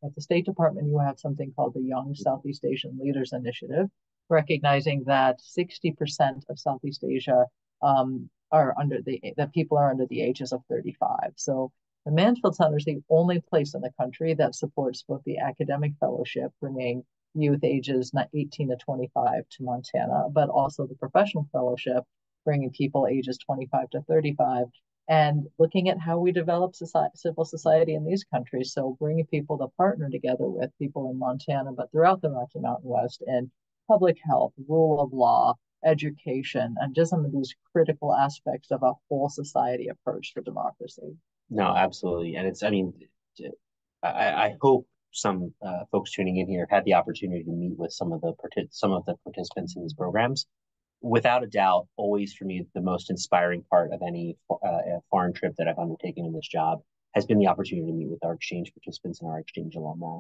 at the State Department, you have something called the Young Southeast Asian Leaders Initiative, recognizing that 60% of Southeast Asia that people are under the ages of 35. So the Mansfield Center is the only place in the country that supports both the academic fellowship, bringing youth ages 18 to 25 to Montana, but also the professional fellowship, bringing people ages 25 to 35, and looking at how we develop civil society in these countries. So bringing people to partner together with people in Montana, but throughout the Rocky Mountain West, in public health, rule of law, education, and just some of these critical aspects of a whole society approach to democracy. No, absolutely. And I hope some folks tuning in here had the opportunity to meet with some of the participants in these programs. Without a doubt, always for me, the most inspiring part of any foreign trip that I've undertaken in this job has been the opportunity to meet with our exchange participants and our exchange alumni,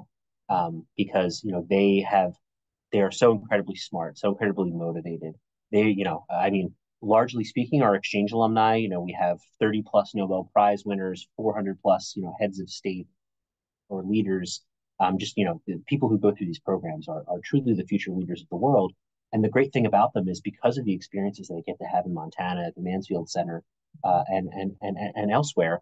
because they are so incredibly smart, so incredibly motivated. Largely speaking, our exchange alumni, we have 30 plus Nobel Prize winners, 400 plus, heads of state or leaders. The people who go through these programs are truly the future leaders of the world. And the great thing about them is because of the experiences they get to have in Montana at the Mansfield Center and elsewhere,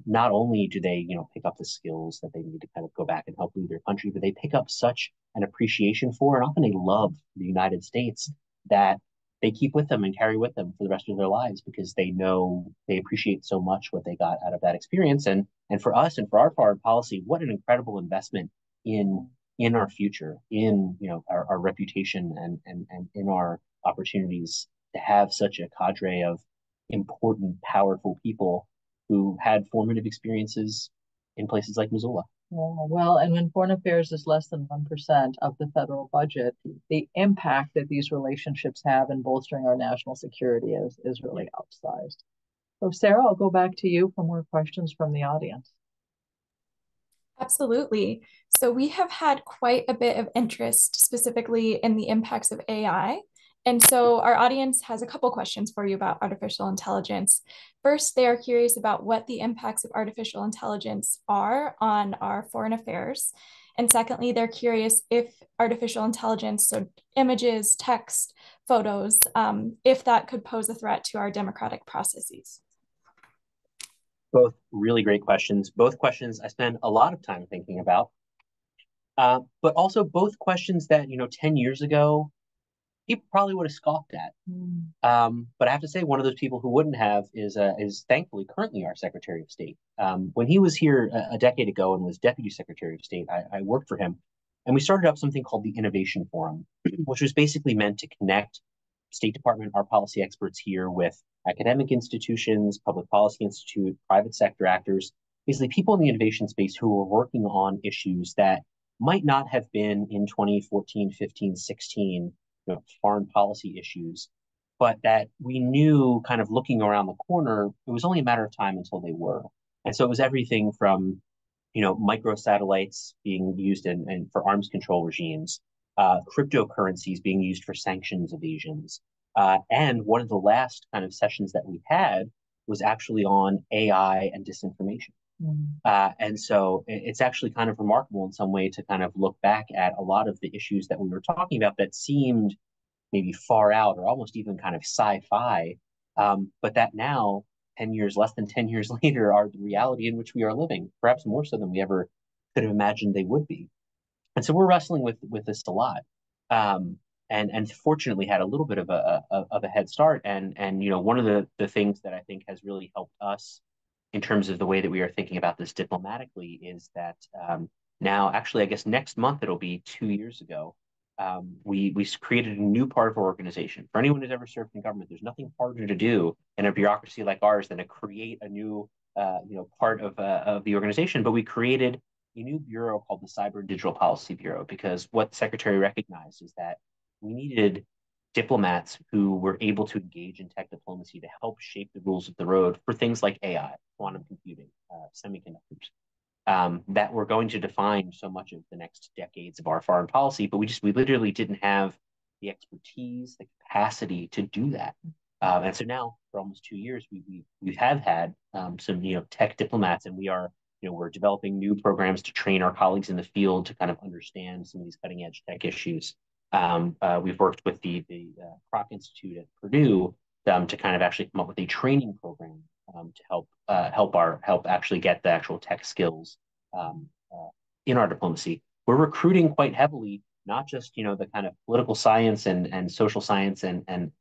not only do they, pick up the skills that they need to kind of go back and help lead their country, but they pick up such an appreciation for and often a love for the United States that they keep with them and carry with them for the rest of their lives, because they know they appreciate so much what they got out of that experience. And for us and for our foreign policy, what an incredible investment in our future, in our reputation and in our opportunities to have such a cadre of important, powerful people who had formative experiences in places like Missoula. Well, and when foreign affairs is less than 1% of the federal budget, the impact that these relationships have in bolstering our national security is really outsized. So Sarah, I'll go back to you for more questions from the audience. Absolutely. So we have had quite a bit of interest specifically in the impacts of AI. And so our audience has a couple questions for you about artificial intelligence. First, they are curious about what the impacts of artificial intelligence are on our foreign affairs. And secondly, they're curious if artificial intelligence, so images, text, photos, if that could pose a threat to our democratic processes? Both really great questions. Both questions I spend a lot of time thinking about, but also both questions that, 10 years ago, people probably would have scoffed at. But I have to say, one of those people who wouldn't have is thankfully currently our Secretary of State. When he was here a decade ago and was Deputy Secretary of State, I worked for him, and we started up something called the Innovation Forum, which was basically meant to connect State Department, our policy experts here, with academic institutions, public policy institute, private sector actors, basically people in the innovation space who were working on issues that might not have been in 2014, 15, 16, foreign policy issues, but that we knew kind of looking around the corner, it was only a matter of time until they were. And so it was everything from, microsatellites being used for arms control regimes, cryptocurrencies being used for sanctions evasions. And one of the last kind of sessions that we had was actually on AI and disinformation. And so it's actually kind of remarkable in some way to kind of look back at a lot of the issues that we were talking about that seemed maybe far out or almost even kind of sci-fi, but that now, less than 10 years later, are the reality in which we are living, perhaps more so than we ever could have imagined they would be. And so we're wrestling with this a lot. And fortunately had a little bit of a head start. And one of the things that I think has really helped us in terms of the way that we are thinking about this diplomatically is that now, actually, I guess next month it'll be 2 years ago. We created a new part of our organization. For anyone who's ever served in government, there's nothing harder to do in a bureaucracy like ours than to create a new part of the organization. But we created a new bureau called the Cyber and Digital Policy Bureau, because what the Secretary recognized is that we needed diplomats who were able to engage in tech diplomacy to help shape the rules of the road for things like AI, quantum computing, semiconductors, that were going to define so much of the next decades of our foreign policy. But we literally didn't have the expertise, the capacity to do that. And so now, for almost 2 years, we have had some tech diplomats, and we're developing new programs to train our colleagues in the field to kind of understand some of these cutting edge tech issues. We've worked with the Kroc Institute at Purdue to kind of actually come up with a training program to help actually get the actual tech skills in our diplomacy. We're recruiting quite heavily, not just the kind of political science and social science and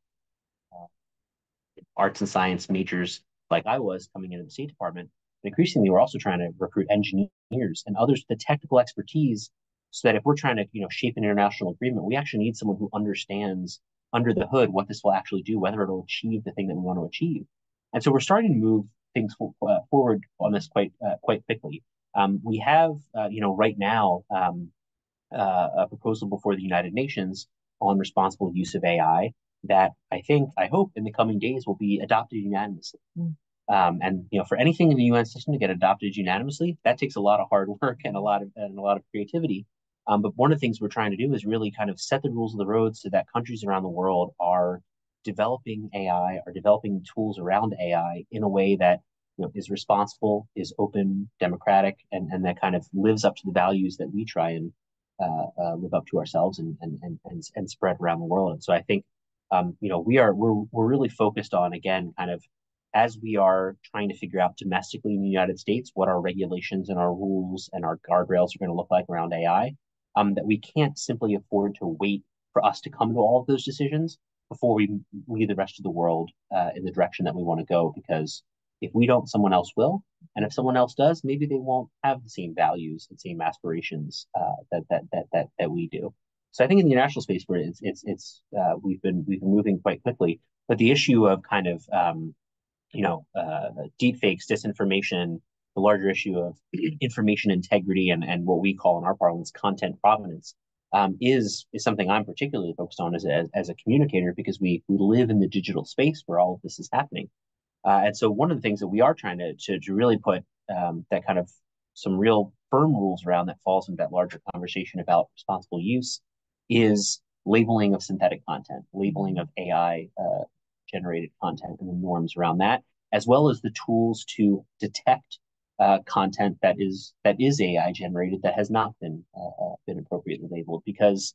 arts and science majors like I was coming into the State Department. But increasingly, we're also trying to recruit engineers and others with the technical expertise, so that if we're trying to shape an international agreement, we actually need someone who understands under the hood what this will actually do, whether it'll achieve the thing that we want to achieve. And so we're starting to move things forward on this quite quickly. We have right now a proposal before the United Nations on responsible use of AI that I hope in the coming days will be adopted unanimously. And for anything in the UN system to get adopted unanimously, that takes a lot of hard work and a lot of creativity. But one of the things we're trying to do is really kind of set the rules of the road so that countries around the world are developing AI, are developing tools around AI in a way that is responsible, is open, democratic, and that kind of lives up to the values that we try and live up to ourselves and spread around the world. And so I think we're really focused on, again, kind of, as we are trying to figure out domestically in the United States what our regulations and our rules and our guardrails are going to look like around AI, that we can't simply afford to wait for us to come to all of those decisions before we lead the rest of the world in the direction that we want to go. Because if we don't, someone else will, and if someone else does, maybe they won't have the same values and same aspirations that we do. So I think in the international space, where we've been moving quite quickly, but the issue of kind of deep fakes, disinformation, the larger issue of information integrity and what we call in our parlance content provenance, is something I'm particularly focused on as a communicator, because we live in the digital space where all of this is happening. And so one of the things that we are trying to really put that kind of some real firm rules around that falls into that larger conversation about responsible use is labeling of synthetic content, labeling of AI generated content and the norms around that, as well as the tools to detect content that is AI generated that has not been appropriately labeled. Because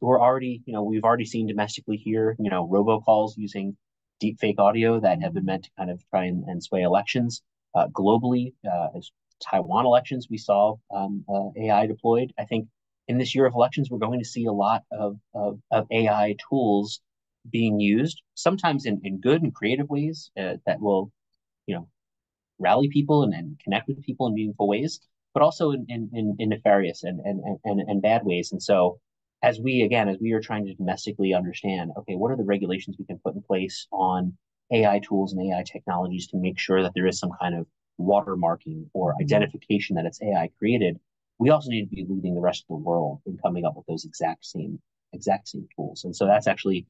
we're already, we've already seen domestically here, robocalls using deep fake audio that have been meant to kind of try and sway elections. Globally, as Taiwan elections, we saw AI deployed. I think in this year of elections, we're going to see a lot of AI tools being used, sometimes in good and creative ways that will, you know, rally people and connect with people in meaningful ways, but also in nefarious and bad ways. And so as we are trying to domestically understand, okay, what are the regulations we can put in place on AI tools and AI technologies to make sure that there is some kind of watermarking or identification that it's AI created, we also need to be leading the rest of the world in coming up with those exact same tools. And so that's actually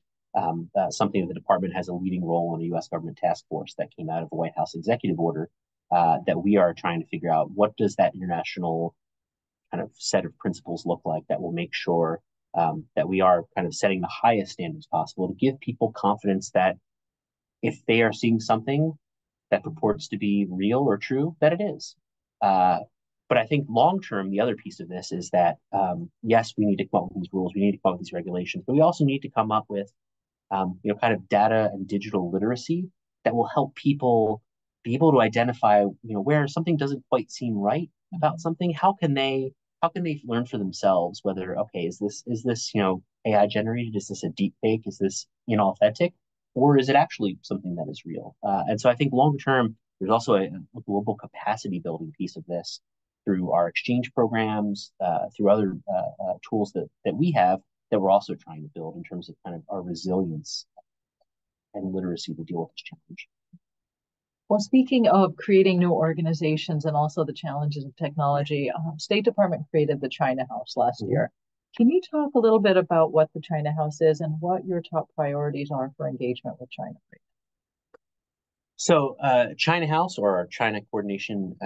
something that the department has a leading role in a U.S. government task force that came out of a White House executive order that we are trying to figure out what does that international kind of set of principles look like that will make sure that we are kind of setting the highest standards possible to give people confidence that if they are seeing something that purports to be real or true, that it is. But I think long term, the other piece of this is that yes, we need to come up with these rules, we need to come up with these regulations, but we also need to come up with kind of data and digital literacy that will help people be able to identify, where something doesn't quite seem right about something. How can they learn for themselves whether, okay, is this AI generated? Is this a deep fake? Is this inauthentic? Or is it actually something that is real? And so I think long term, there's also a global capacity building piece of this through our exchange programs, through other tools that we have that we're also trying to build in terms of kind of our resilience and literacy to deal with this challenge. Well, speaking of creating new organizations and also the challenges of technology, State Department created the China House last year. Can you talk a little bit about what the China House is and what your top priorities are for engagement with China? So China House, or our China coordination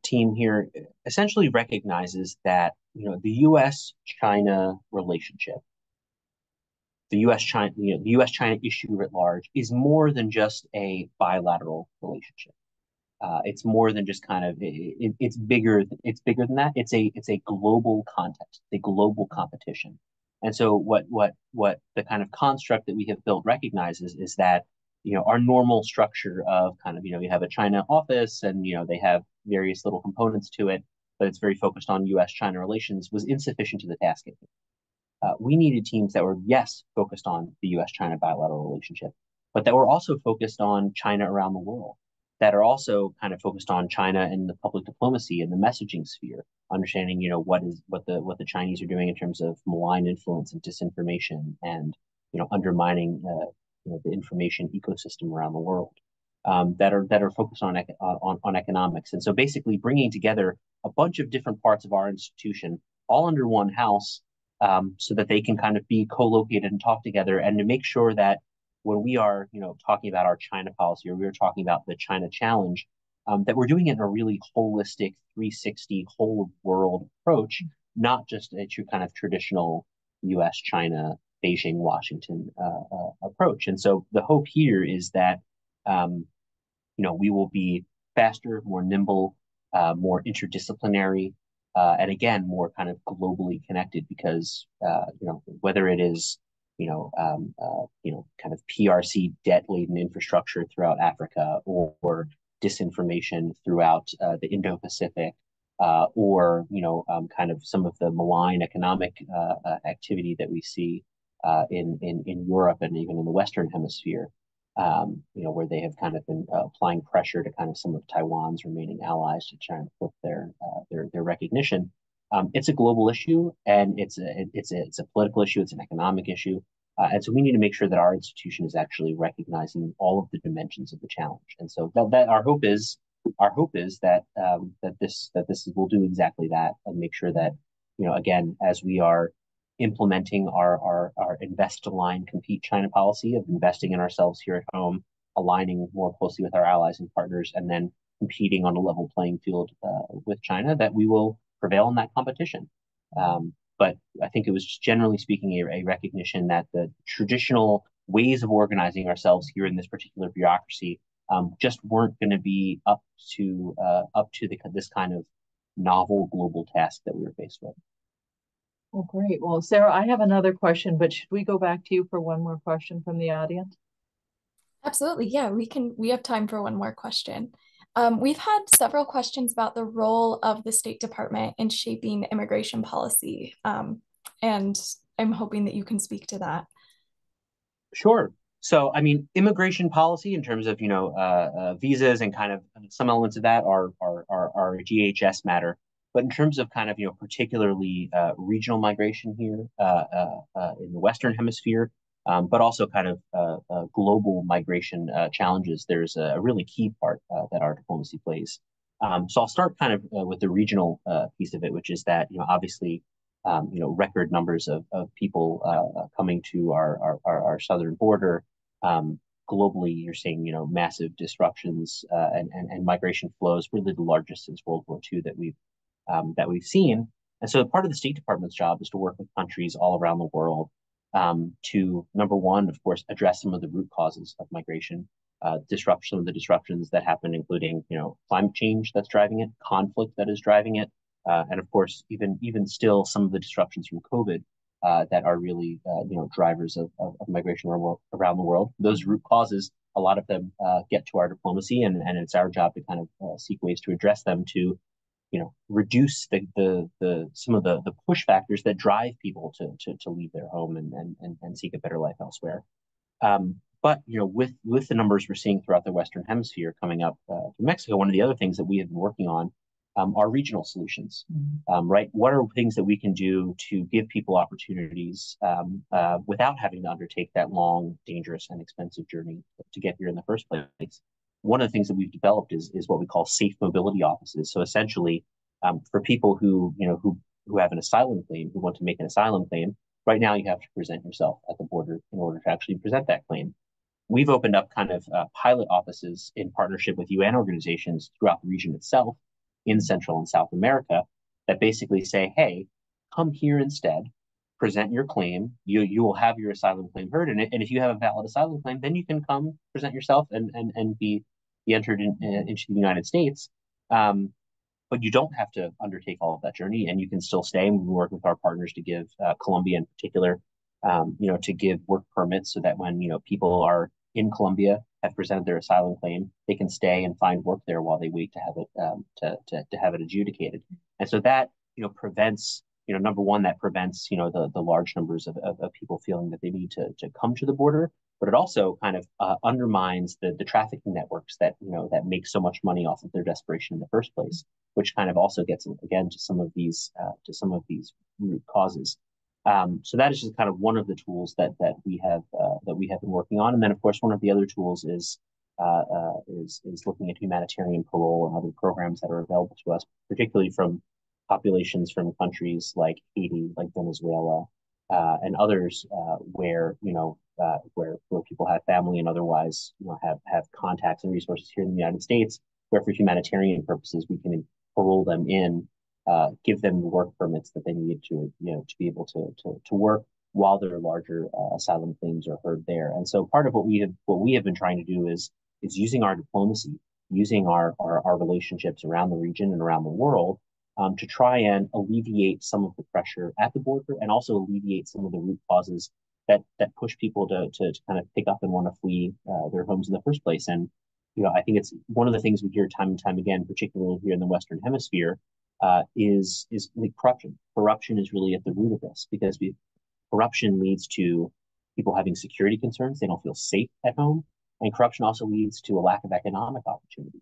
team here, essentially recognizes that the U.S.-China relationship, the U.S.-China issue writ large, is more than just a bilateral relationship. It's more than just kind of it's bigger. It's bigger than that. It's a global context, a global competition. And so what the kind of construct that we have built recognizes is that our normal structure of kind of you have a China office and they have various little components to it, but it's very focused on U.S.-China relations was insufficient to the task at hand. We needed teams that were, yes, focused on the U.S.-China bilateral relationship, but that were also focused on China around the world, that are also kind of focused on China and the public diplomacy and the messaging sphere, understanding what the Chinese are doing in terms of malign influence and disinformation and undermining the information ecosystem around the world, that are focused on economics. And so basically bringing together a bunch of different parts of our institution all under one house, so that they can kind of be co-located and talk together, and to make sure that when we are talking about our China policy, or we are talking about the China challenge, that we're doing it in a really holistic 360 whole world approach, not just a true kind of traditional US China Beijing Washington approach. And so the hope here is that we will be faster, more nimble, more interdisciplinary, and again more kind of globally connected, because whether it is kind of PRC debt-laden infrastructure throughout Africa, or disinformation throughout the Indo-Pacific, or kind of some of the malign economic activity that we see in Europe and even in the Western Hemisphere, where they have kind of been applying pressure to kind of some of Taiwan's remaining allies to try and put their recognition. It's a global issue, and it's a political issue. It's an economic issue, and so we need to make sure that our institution is actually recognizing all of the dimensions of the challenge. And so that our hope is that this will do exactly that, and make sure that again, as we are implementing our invest, align, compete China policy of investing in ourselves here at home, aligning more closely with our allies and partners, and then competing on a level playing field with China, that we will prevail in that competition. But I think it was just generally speaking a recognition that the traditional ways of organizing ourselves here in this particular bureaucracy just weren't going to be up to this kind of novel global task that we were faced with. Well, great. Well, Sarah, I have another question, but should we go back to you for one more question from the audience? Absolutely. Yeah, we have time for one more question. We've had several questions about the role of the State Department in shaping immigration policy. And I'm hoping that you can speak to that. Sure. So, I mean, immigration policy in terms of, visas and kind of some elements of that are a GHS matter. But in terms of kind of, particularly regional migration here in the Western Hemisphere, but also kind of global migration challenges, there's a really key part that our diplomacy plays. So I'll start kind of with the regional piece of it, which is that, obviously, record numbers of people coming to our southern border. Globally, you're seeing, massive disruptions and migration flows, really the largest since World War II that we've seen. And so part of the State Department's job is to work with countries all around the world to, number one, of course, address some of the root causes of migration, disrupt some of the disruptions that happen, including, climate change that's driving it, conflict that is driving it, and of course, even still, some of the disruptions from COVID that are really drivers of migration around the world. Those root causes, a lot of them get to our diplomacy, and it's our job to kind of seek ways to address them to reduce the some of the push factors that drive people to leave their home and seek a better life elsewhere. But with the numbers we're seeing throughout the Western Hemisphere coming up from Mexico, one of the other things that we have been working on are regional solutions, right? What are things that we can do to give people opportunities without having to undertake that long, dangerous, and expensive journey to get here in the first place? One of the things that we've developed is what we call safe mobility offices. So essentially, for people who have an asylum claim, who want to make an asylum claim, right now you have to present yourself at the border in order to actually present that claim. We've opened up kind of pilot offices in partnership with UN organizations throughout the region itself in Central and South America that basically say, hey, come here instead, present your claim. You will have your asylum claim heard. And if you have a valid asylum claim, then you can come present yourself and be entered into the United States. But you don't have to undertake all of that journey, and you can still stay. And we work with our partners to give Colombia in particular, to give work permits so that when people are in Colombia, have presented their asylum claim, they can stay and find work there while they wait to have it to have it adjudicated. And so that prevents number one, that prevents the large numbers of people feeling that they need to come to the border, but it also kind of undermines the trafficking networks that that make so much money off of their desperation in the first place, which kind of also gets again to some of these root causes. So that is just kind of one of the tools that we have been working on, and then of course one of the other tools is looking at humanitarian parole and other programs that are available to us, particularly from populations from countries like Haiti, like Venezuela, and others where where people have family and otherwise have contacts and resources here in the United States, where for humanitarian purposes we can parole them in, give them the work permits that they need to be able to work while their larger asylum claims are heard there. And so part of what we have been trying to do is using our diplomacy, using our relationships around the region and around the world to try and alleviate some of the pressure at the border and also alleviate some of the root causes that push people to kind of pick up and want to flee their homes in the first place. And I think it's one of the things we hear time and time again, particularly here in the Western Hemisphere, is corruption. Corruption is really at the root of this because corruption leads to people having security concerns. They don't feel safe at home. And corruption also leads to a lack of economic opportunity.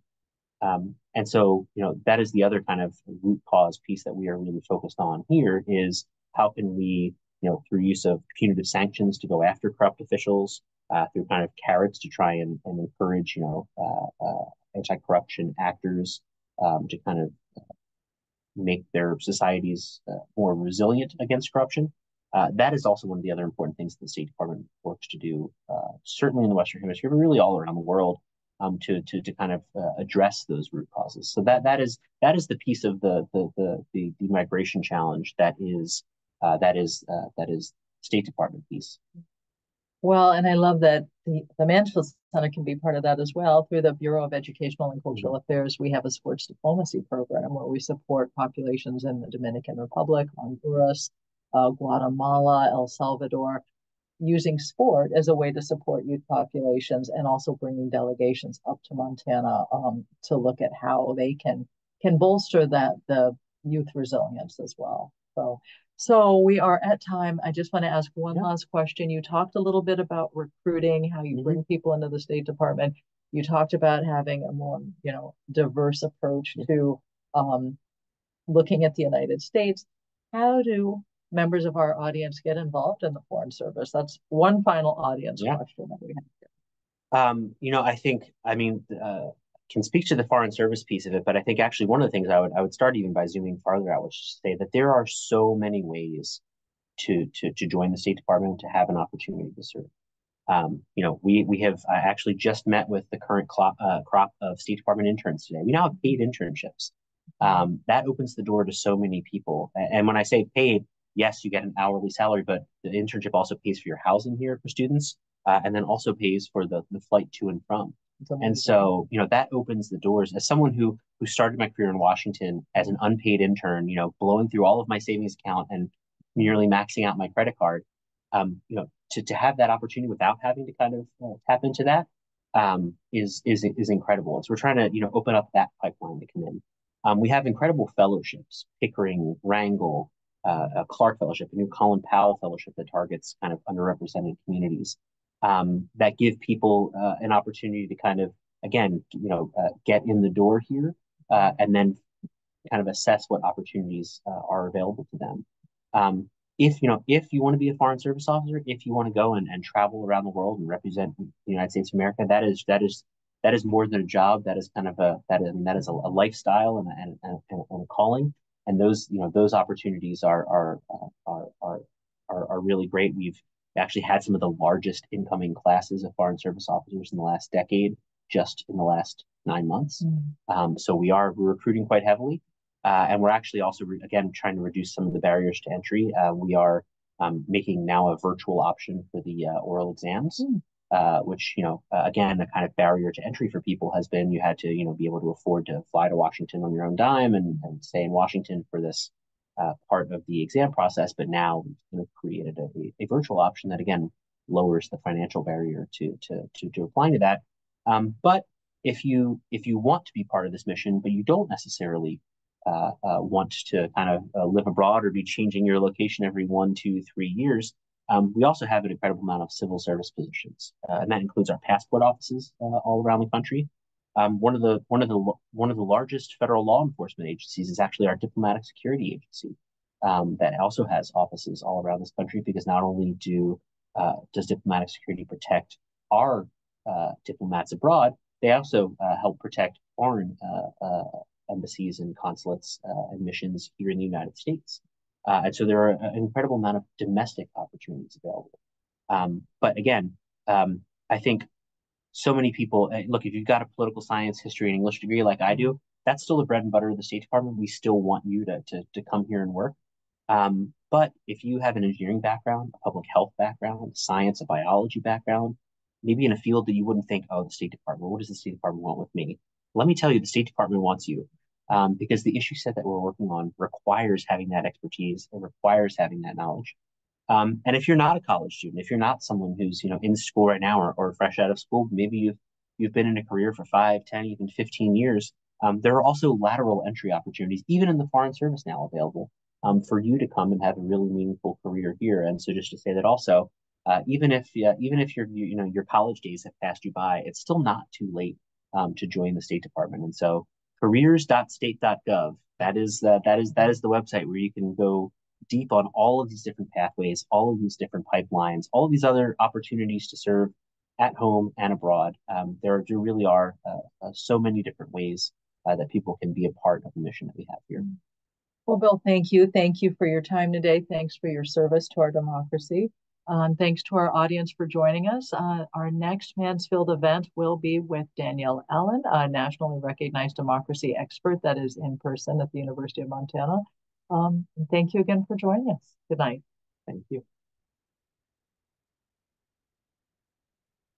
And so, that is the other kind of root cause piece that we are really focused on here is how can we, through use of punitive sanctions to go after corrupt officials, through kind of carrots to try and encourage, anti-corruption actors to kind of make their societies more resilient against corruption. That is also one of the other important things that the State Department works to do, certainly in the Western Hemisphere, but really all around the world, to kind of address those root causes. So that is the piece of the migration challenge that is State Department piece. Well, and I love that the Mansfield Center can be part of that as well. Through the Bureau of Educational and Cultural Affairs, we have a sports diplomacy program where we support populations in the Dominican Republic, Honduras, Guatemala, El Salvador, using sport as a way to support youth populations and also bringing delegations up to Montana to look at how they can bolster the youth resilience as well. So we are at time. I just want to ask one last question. You talked a little bit about recruiting, how you bring people into the State Department. You talked about having a more, diverse approach to looking at the United States. How do members of our audience get involved in the Foreign Service? That's one final audience question that we have here. I think, can speak to the Foreign Service piece of it, but I think actually one of the things I would start even by zooming farther out, which is to say that there are so many ways to join the State Department, to have an opportunity to serve. We have actually just met with the current crop of State Department interns today. We now have paid internships. That opens the door to so many people. And when I say paid, yes, you get an hourly salary, but the internship also pays for your housing here for students, and then also pays for the flight to and from. And so, that opens the doors. As someone who started my career in Washington as an unpaid intern, blowing through all of my savings account and nearly maxing out my credit card, to have that opportunity without having to kind of tap into that is incredible. And so we're trying to open up that pipeline to come in. We have incredible fellowships: Pickering, Wrangell, a Clark Fellowship, a new Colin Powell Fellowship that targets kind of underrepresented communities, that give people an opportunity to kind of, again, get in the door here, and then kind of assess what opportunities are available to them. If you want to be a Foreign Service officer, if you want to go and travel around the world and represent the United States of America, that is more than a job. That is kind of that is a lifestyle and a calling. And those opportunities are really great. We've actually had some of the largest incoming classes of Foreign Service officers in the last decade, just in the last 9 months. So we're recruiting quite heavily. And we're actually also, again, trying to reduce some of the barriers to entry. We are making now a virtual option for the oral exams, which, again, the kind of barrier to entry for people has been you had to, be able to afford to fly to Washington on your own dime and stay in Washington for this part of the exam process. But now we've created a virtual option that, again, lowers the financial barrier to applying to that. But if you want to be part of this mission, but you don't necessarily want to kind of live abroad or be changing your location every 1, 2, 3 years, we also have an incredible amount of civil service positions, and that includes our passport offices all around the country. One of the largest federal law enforcement agencies is actually our diplomatic security agency, that also has offices all around this country, because not only does diplomatic security protect our diplomats abroad, they also help protect foreign embassies and consulates and missions here in the United States. And so there are an incredible amount of domestic opportunities available. But again, I think so many people, look, if you've got a political science, history, and English degree like I do, that's still the bread and butter of the State Department. We still want you to come here and work. But if you have an engineering background, a public health background, science, a biology background, maybe in a field that you wouldn't think, oh, the State Department, what does the State Department want with me? Let me tell you, the State Department wants you, because the issue set that we're working on requires having that expertise. It requires having that knowledge. And if you're not a college student, if you're not someone who's in school right now or fresh out of school, maybe you've been in a career for 5, 10, even 15 years. There are also lateral entry opportunities, even in the Foreign Service now, available for you to come and have a really meaningful career here. And so just to say that also, even if your college days have passed you by, it's still not too late to join the State Department. And so careers.state.gov, that is the website where you can go deep on all of these different pathways, all of these different pipelines, all of these other opportunities to serve at home and abroad. There really are so many different ways that people can be a part of the mission that we have here. Well, Bill, thank you. Thank you for your time today. Thanks for your service to our democracy. Thanks to our audience for joining us. Our next Mansfield event will be with Danielle Allen, a nationally recognized democracy expert that is in person at the University of Montana. Thank you again for joining us. Good night. Thank you.